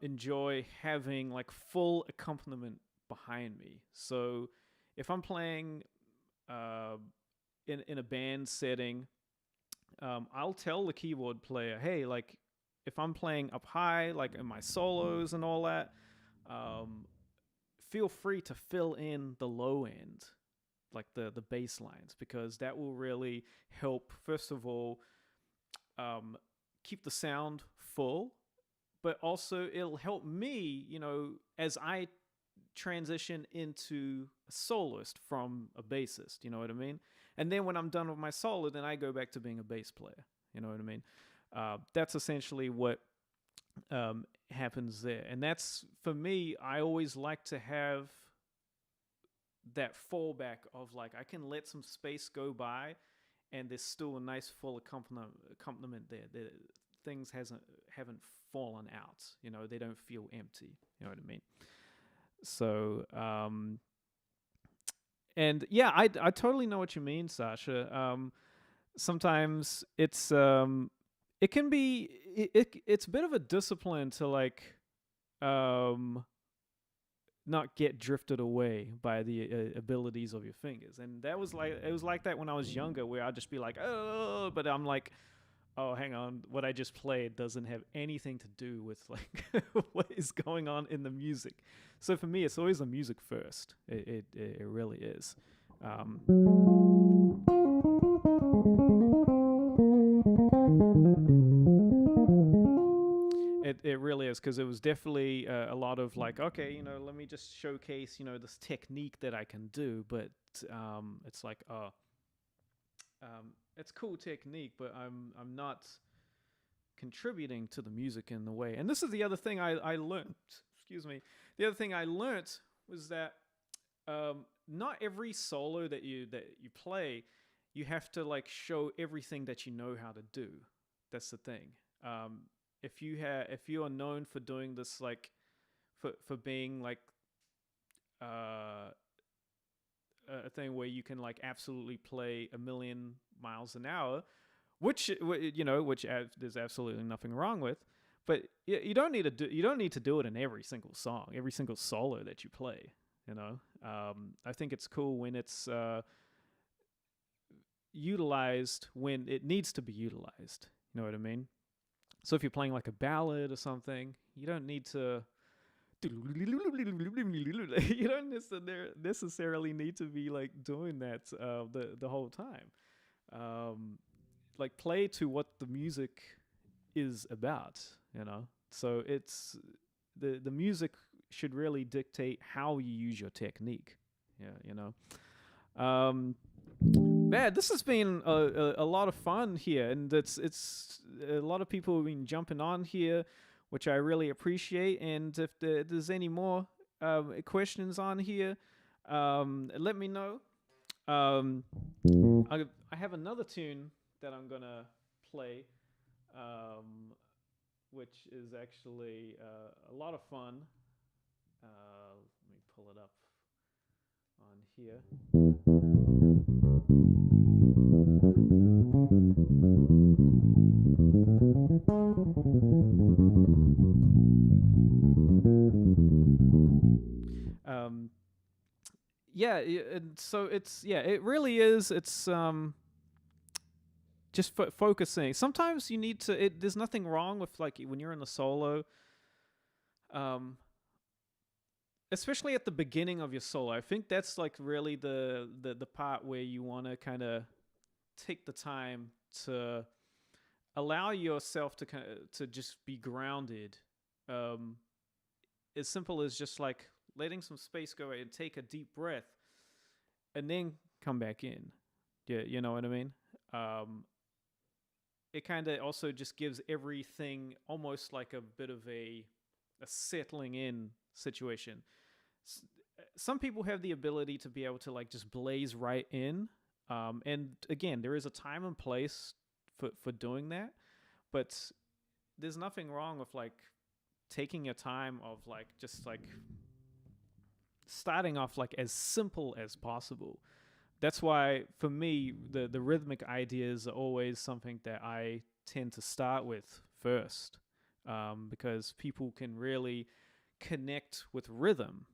enjoy having like full accompaniment behind me. So if I'm playing in a band setting, I'll tell the keyboard player, hey, like if I'm playing up high, like in my solos and all that, feel free to fill in the low end, like the bass lines, because that will really help, first of all, keep the sound full, but also it'll help me, as I transition into a soloist from a bassist, you know what I mean? And then when I'm done with my solo, then I go back to being a bass player, you know what I mean? That's essentially what happens there. And that's, for me, I always like to have that fallback of like, I can let some space go by and there's still a nice full accompaniment there. Things haven't fallen out, they don't feel empty, you know what I mean? So and yeah, I totally know what you mean, Sasha. Sometimes it's it can be it's a bit of a discipline to like not get drifted away by the abilities of your fingers. And it was like that when I was younger, where I'd just be like, oh, but I'm like, oh, hang on, what I just played doesn't have anything to do with like what is going on in the music. So for me, it's always the music first. It really is. It really is, because it was definitely a lot of like, okay, let me just showcase, this technique that I can do, but it's like, it's cool technique, but I'm not contributing to the music in the way. And this is the other thing I learned. Excuse me. The other thing I learned was that not every solo that you play, you have to like show everything that you know how to do. That's the thing. If you are known for doing this, like for being like a thing where you can like absolutely play 1,000,000 miles an hour, which there's absolutely nothing wrong with, but you don't need to do it in every single song, every single solo that you play. I think it's cool when it's utilized when it needs to be utilized. You know what I mean? So if you're playing like a ballad or something, you don't need to. You don't necessarily need to be like doing that the whole time. Like play to what the music is about, So it's the music should really dictate how you use your technique. Yeah, man, this has been a lot of fun here, and it's a lot of people have been jumping on here. which I really appreciate. And if there's any more questions on here, let me know. I have another tune that I'm gonna play, which is actually a lot of fun. Let me pull it up on here. Yeah, and so it really is. It's just focusing. Sometimes you need to. There's nothing wrong with like when you're in the solo. Especially at the beginning of your solo, I think that's like really the part where you want to kind of take the time to allow yourself to just be grounded. As simple as just like letting some space go and take a deep breath and then come back in. Yeah, you know what I mean? It kind of also just gives everything almost like a bit of a settling in situation. Some people have the ability to be able to like just blaze right in. And again, there is a time and place for doing that, but there's nothing wrong with like taking your time of like just like starting off like as simple as possible. That's why for me the rhythmic ideas are always something that I tend to start with first, because people can really connect with rhythm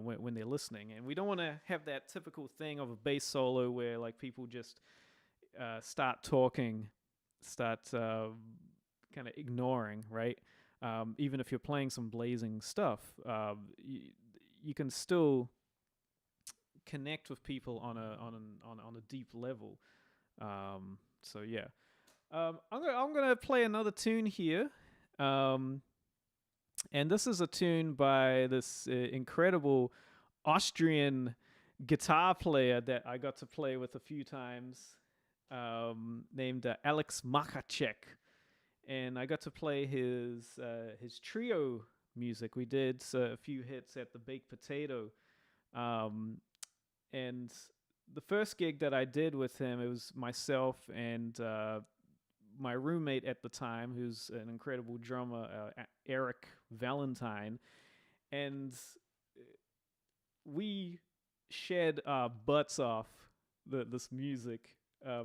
when they're listening. And we don't want to have that typical thing of a bass solo where like people just start talking, start kind of ignoring, right? Even if you're playing some blazing stuff, you can still connect with people on a deep level. So yeah, I'm gonna play another tune here, and this is a tune by this incredible Austrian guitar player that I got to play with a few times, named Alex Machacek. And I got to play his trio music. We did a few hits at the Baked Potato. And the first gig that I did with him, it was myself and my roommate at the time, who's an incredible drummer, Eric Valentine. And we shed our butts off this music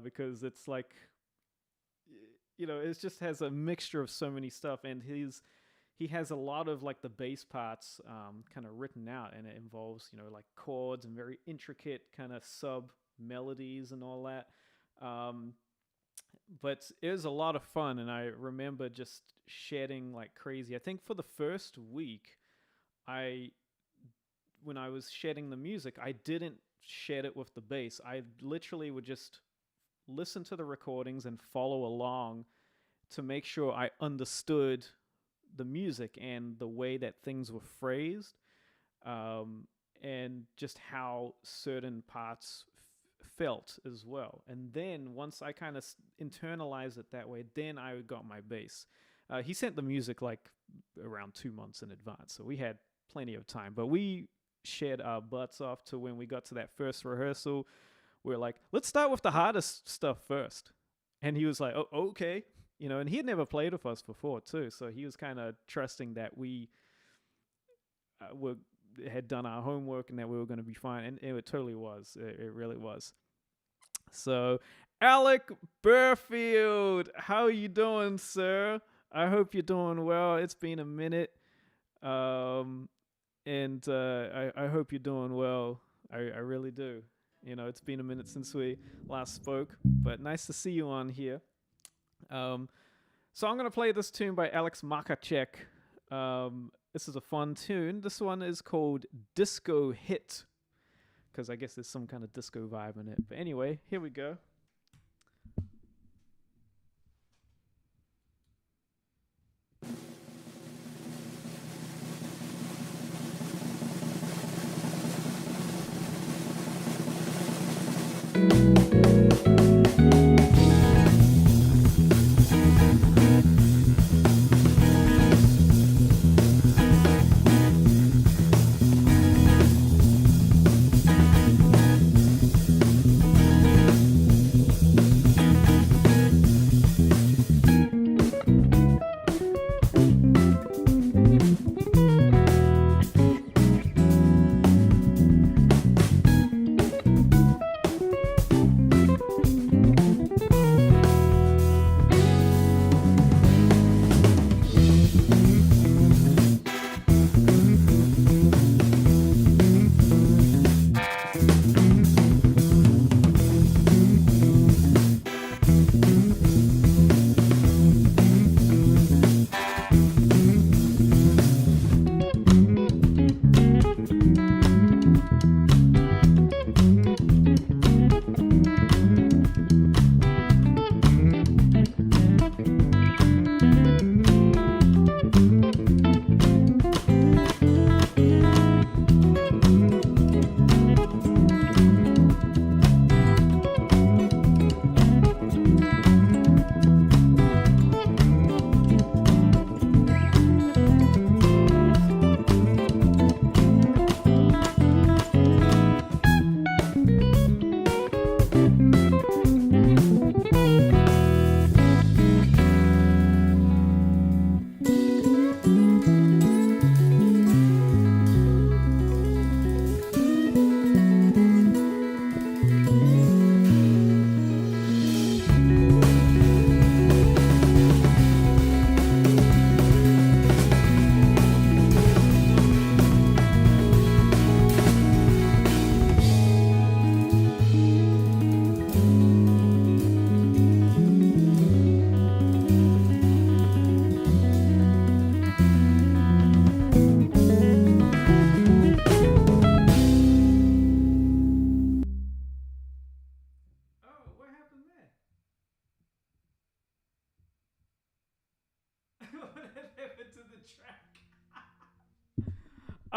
because it's like, you know, it just has a mixture of so many stuff, and he has a lot of like the bass parts kind of written out, and it involves, you know, like chords and very intricate kind of sub melodies and all that. But it was a lot of fun, and I remember just shedding like crazy. I think for the first week, when I was shedding the music, I didn't shed it with the bass. I literally would just listen to the recordings and follow along to make sure I understood the music and the way that things were phrased, and just how certain parts felt as well. And then once I kind of internalized it that way, then I got my bass. He sent the music like around 2 months in advance, so we had plenty of time. But we shed our butts off to when we got to that first rehearsal. We're like, let's start with the hardest stuff first. And he was like, oh, okay. You know, and he had never played with us before too. So he was kind of trusting that we had done our homework and that we were going to be fine. And it totally was. It really was. So, Alec Burfield, how are you doing, sir? I hope you're doing well. It's been a minute. And I hope you're doing well. I really do. You know, it's been a minute since we last spoke, but nice to see you on here. So I'm going to play this tune by Alex Machacek. This is a fun tune. This one is called Disco Hit, because I guess there's some kind of disco vibe in it. But anyway, here we go.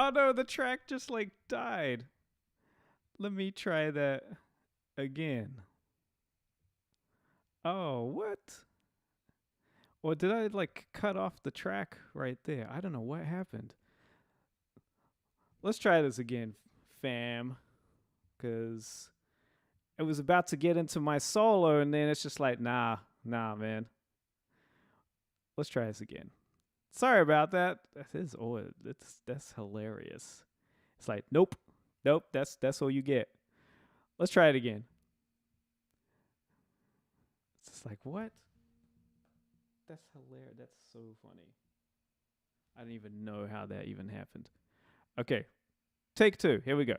Oh no, the track just like died. Let me try that again. Oh, what? Or did I like cut off the track right there? I don't know what happened. Let's try this again, fam. Because it was about to get into my solo and then it's just like, nah, man. Let's try this again. Sorry about that. That's hilarious. It's like, nope, that's all you get. Let's try it again. It's just like, what? That's hilarious. That's so funny. I don't even know how that even happened. Okay, take 2. Here we go.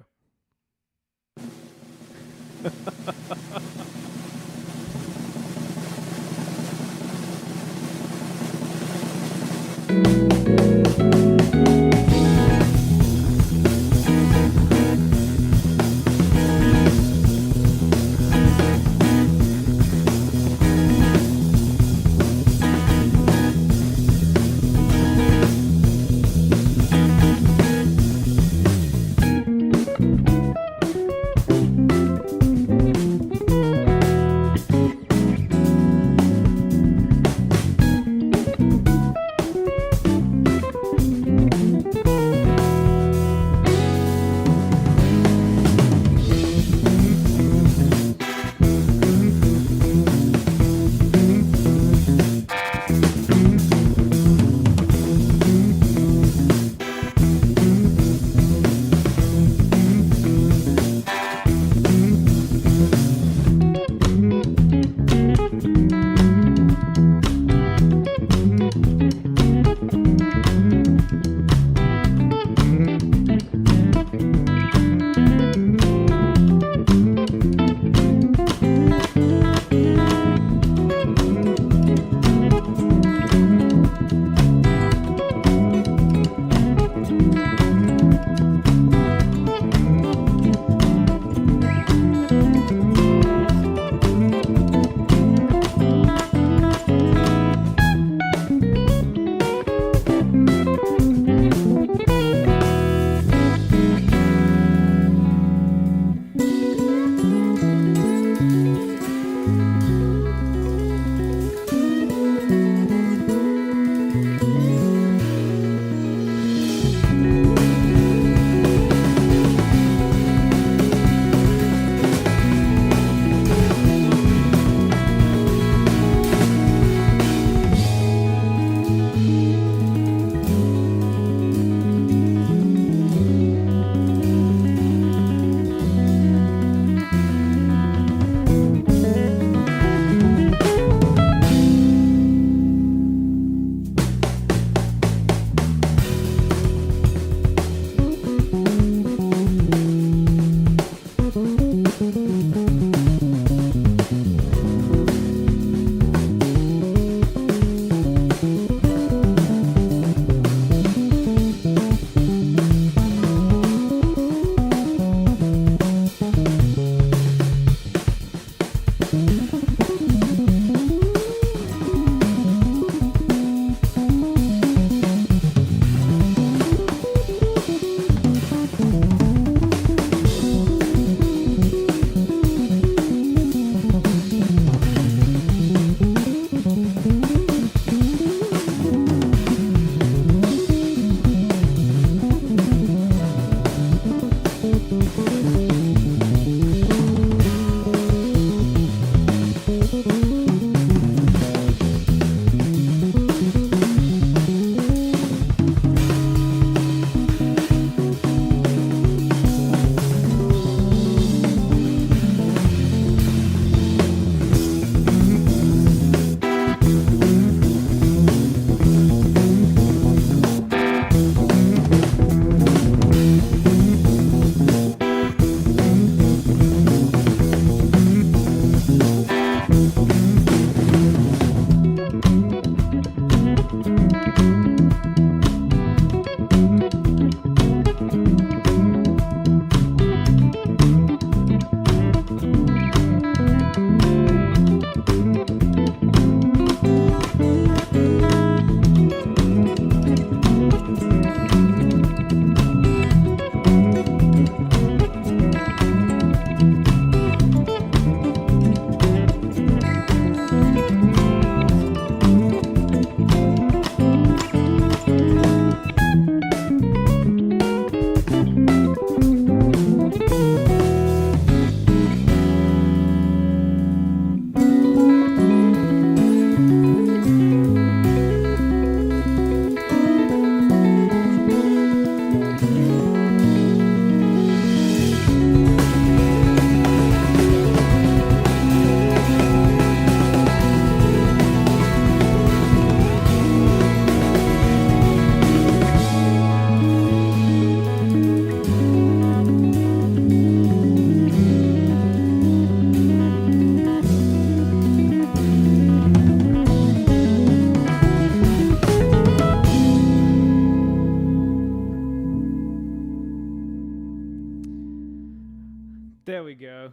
There we go.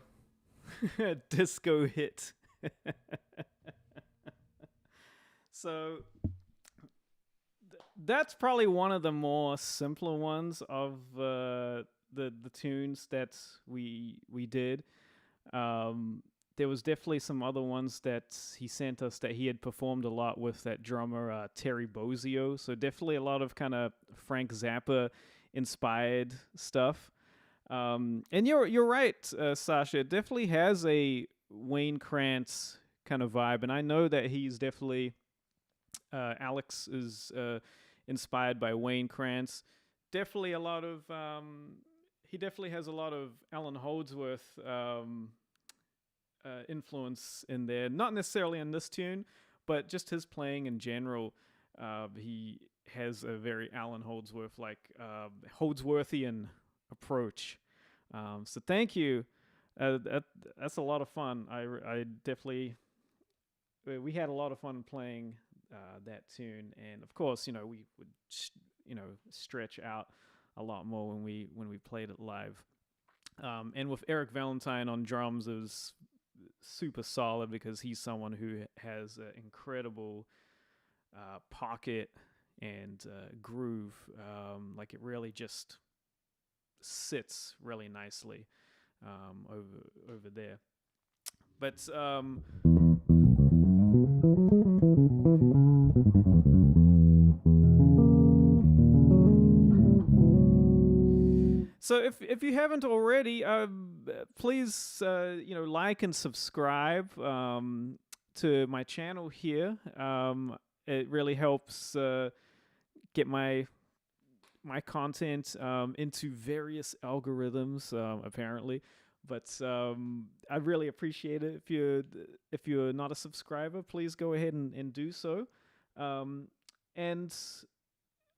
Disco hit. So that's probably one of the more simpler ones of the tunes that we did. There was definitely some other ones that he sent us that he had performed a lot with that drummer Terry Bozzio. So definitely a lot of kind of Frank Zappa inspired stuff. And you're right, Sasha. It definitely has a Wayne Krantz kind of vibe, and I know that he's definitely Alex is inspired by Wayne Krantz. Definitely a lot of he definitely has a lot of Alan Holdsworth influence in there. Not necessarily in this tune, but just his playing in general. He has a very Alan Holdsworth like Holdsworthian approach. So thank you. That's a lot of fun. I definitely we had a lot of fun playing that tune, and of course, we would stretch out a lot more when we played it live. And with Eric Valentine on drums, it was super solid because he's someone who has an incredible pocket and groove. Like it really just sits really nicely over there. But so if you haven't already, please like and subscribe to my channel here. It really helps get my content into various algorithms, apparently. But I really appreciate it. If you're not a subscriber, please go ahead and do so. And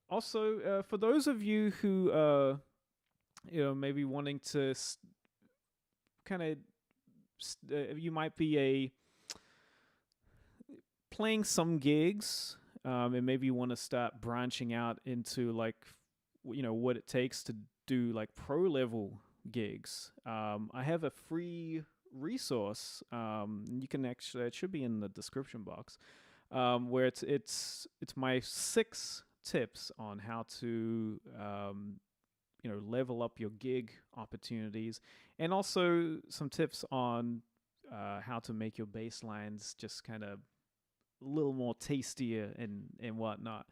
also, for those of you who maybe wanting to kind of you might be playing some gigs, and maybe you want to start branching out into like what it takes to do like pro level gigs. I have a free resource. You can actually, it should be in the description box, where it's my 6 tips on how to level up your gig opportunities, and also some tips on how to make your bass lines just kind of a little more tastier and whatnot.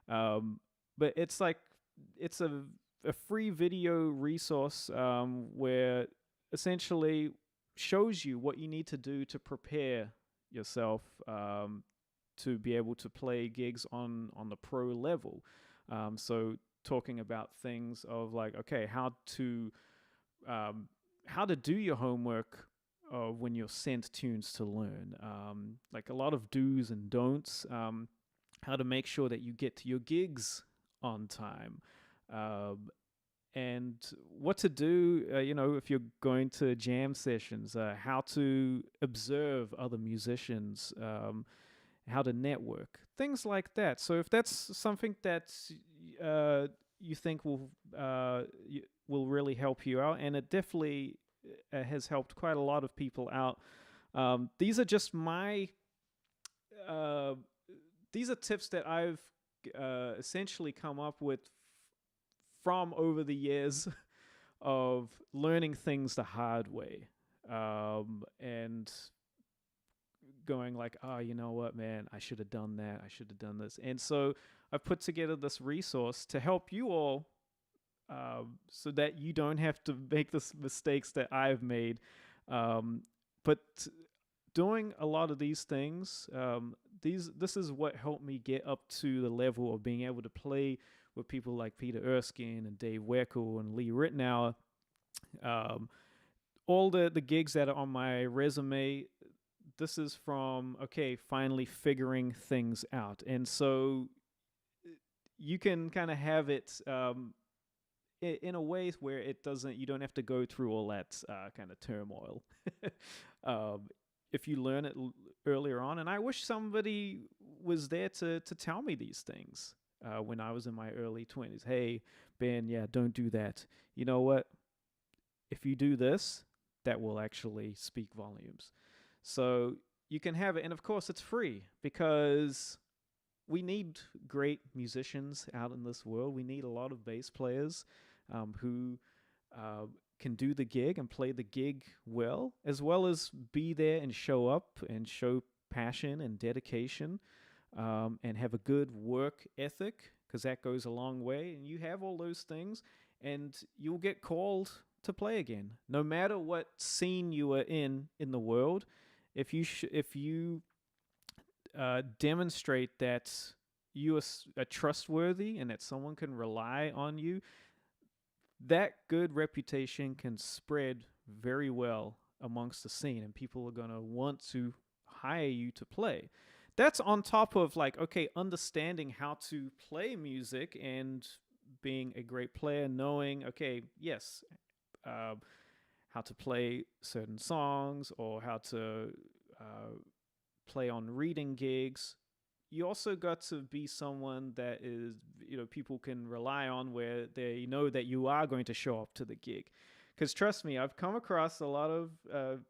But it's a free video resource where essentially shows you what you need to do to prepare yourself to be able to play gigs on the pro level. So talking about things of like, okay, how to do your homework when you're sent tunes to learn, like a lot of do's and don'ts, how to make sure that you get to your gigs on time, and what to do, if you're going to jam sessions, how to observe other musicians, how to network, things like that. So if that's something that you think will really help you out, and it definitely has helped quite a lot of people out. These are just these are tips that I've essentially come up with from over the years of learning things the hard way, and going like, oh, you know what, man, I should have done that. I should have done this. And so I've put together this resource to help you all, so that you don't have to make the mistakes that I've made. But doing a lot of these things, this is what helped me get up to the level of being able to play with people like Peter Erskine and Dave Weckl and Lee Ritenour. All the gigs that are on my resume, this is from, okay, finally figuring things out. And so you can kind of have it in a way where you don't have to go through all that kind of turmoil. If you learn it earlier on. And I wish somebody was there to tell me these things when I was in my early 20s. Hey, Ben, yeah, don't do that. You know what? If you do this, that will actually speak volumes. So you can have it, and of course it's free, because we need great musicians out in this world. We need a lot of bass players who can do the gig and play the gig well as be there and show up and show passion and dedication, and have a good work ethic, because that goes a long way. And you have all those things, and you'll get called to play again, no matter what scene you are in the world. If you demonstrate that you are trustworthy and that someone can rely on you, that good reputation can spread very well amongst the scene, and people are going to want to hire you to play. That's on top of, like, okay, understanding how to play music and being a great player, knowing, okay, yes, how to play certain songs, or how to play on reading gigs. You also got to be someone that is, people can rely on, where they know that you are going to show up to the gig. Because trust me, I've come across a lot of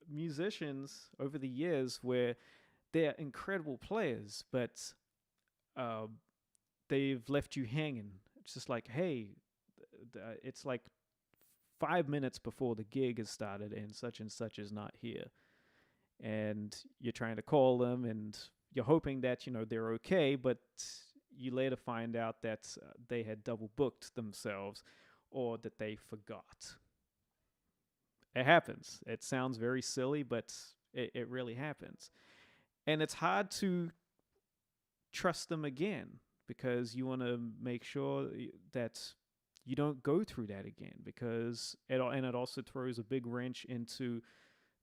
musicians over the years where they're incredible players, but they've left you hanging. It's just like, hey, it's like 5 minutes before the gig has started and such is not here. And you're trying to call them, and you're hoping that, they're okay, but you later find out that they had double booked themselves, or that they forgot. It happens. It sounds very silly, but it really happens. And it's hard to trust them again, because you want to make sure that you don't go through that again, because it also throws a big wrench into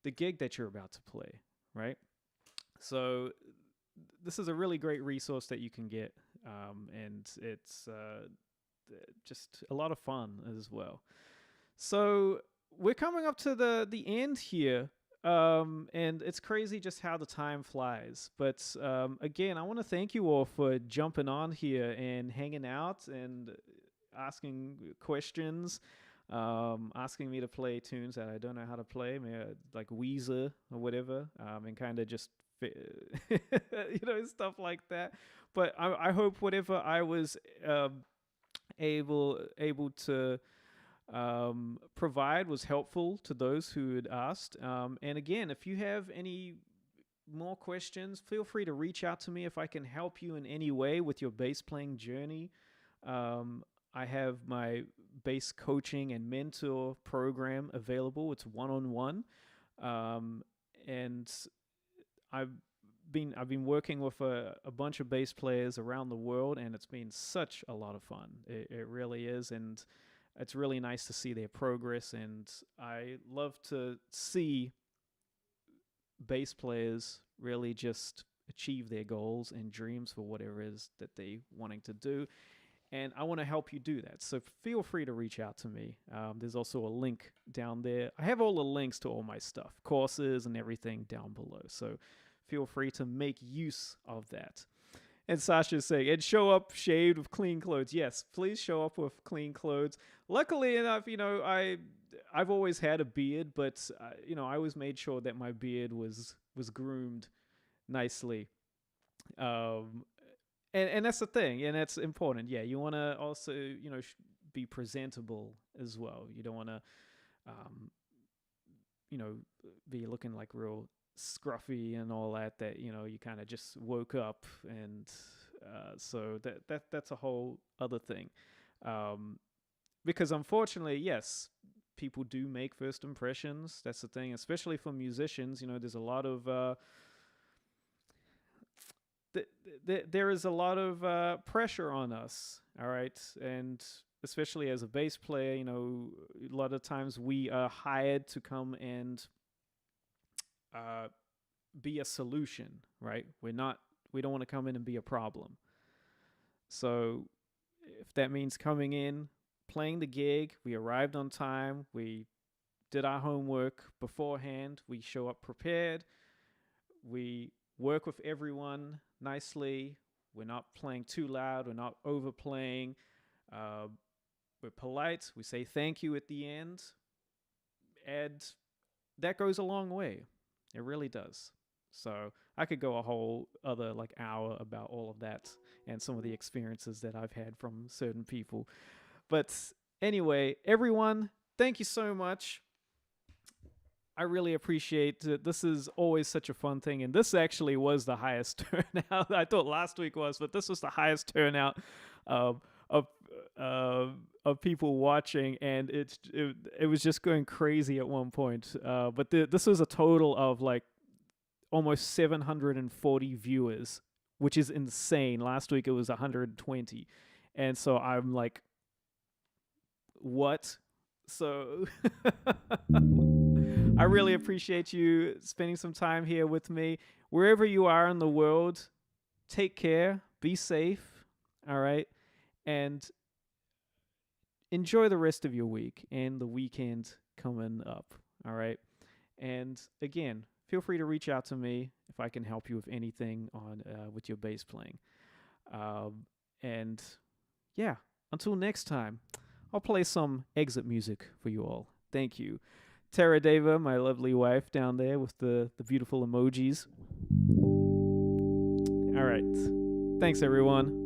the gig that you're about to play, right? So this is a really great resource that you can get, and it's just a lot of fun as well. So we're coming up to the end here, and it's crazy just how the time flies. But again, I want to thank you all for jumping on here and hanging out and asking questions, asking me to play tunes that I don't know how to play, like Weezer or whatever, and kind of just stuff like that. But I hope whatever I was able to provide was helpful to those who had asked. And again, if you have any more questions, feel free to reach out to me if I can help you in any way with your bass playing journey. I have my bass coaching and mentor program available. It's one-on-one, and I've been working with a bunch of bass players around the world, and it's been such a lot of fun. It really is, and it's really nice to see their progress. And I love to see bass players really just achieve their goals and dreams for whatever it is that they wanting to do. And I want to help you do that. So feel free to reach out to me. There's also a link down there. I have all the links to all my stuff, courses and everything down below. So feel free to make use of that. And Sasha's saying, and show up shaved with clean clothes. Yes, please show up with clean clothes. Luckily enough, I've always had a beard, but I always made sure that my beard was groomed nicely. And that's the thing, and that's important. Yeah, you want to also, be presentable as well. You don't want to, be looking like real scruffy and all that you kind of just woke up. And so that's a whole other thing. Because unfortunately, yes, people do make first impressions. That's the thing, especially for musicians. There's a lot of... there is a lot of pressure on us, all right? And especially as a bass player, a lot of times we are hired to come and be a solution, right? We don't want to come in and be a problem. So if that means coming in, playing the gig, we arrived on time, we did our homework beforehand, we show up prepared, we work with everyone nicely, we're not playing too loud, we're not overplaying, we're polite, we say thank you at the end, And that goes a long way. It really does. So I could go a whole other like hour about all of that and some of the experiences that I've had from certain people. But anyway, everyone, thank you so much. I really appreciate it. This is always such a fun thing. And this actually was the highest turnout. I thought last week was, but this was the highest turnout of people watching. And it was just going crazy at one point. But this was a total of like almost 740 viewers, which is insane. Last week it was 120. And so I'm like, what? So I really appreciate you spending some time here with me. Wherever you are in the world, take care, be safe, all right? And enjoy the rest of your week and the weekend coming up, all right? And again, feel free to reach out to me if I can help you with anything on with your bass playing. And yeah, until next time, I'll play some exit music for you all. Thank you. Tara Deva, my lovely wife down there with the beautiful emojis. All right. Thanks, everyone.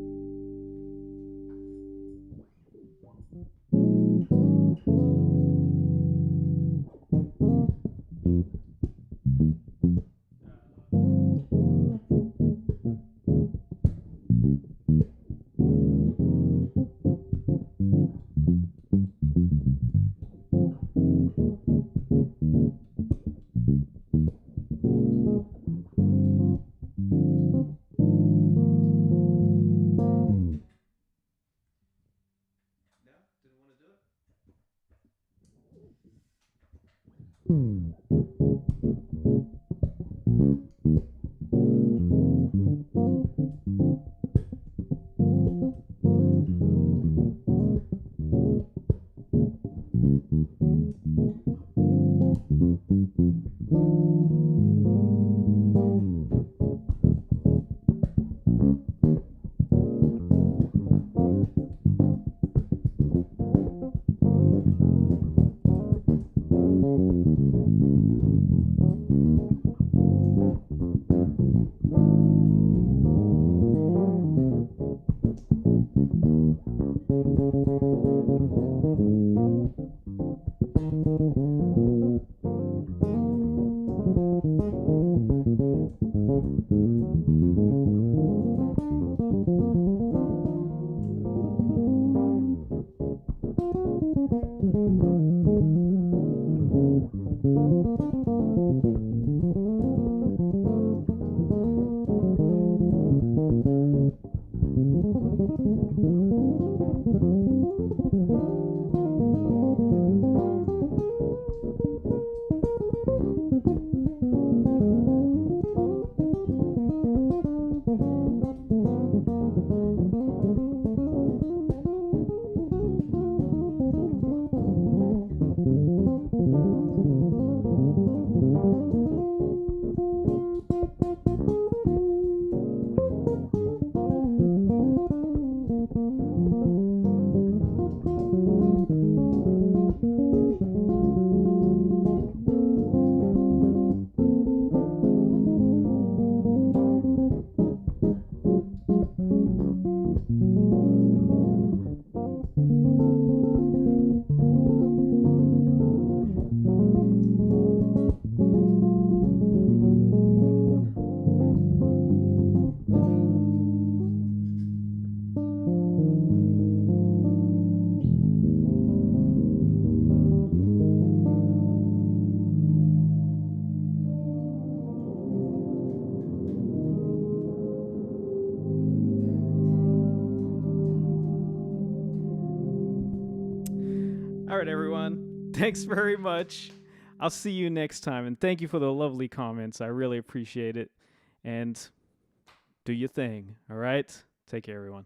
All right, everyone. Thanks very much. I'll see you next time. And thank you for the lovely comments. I really appreciate it. And do your thing. All right? Take care, everyone.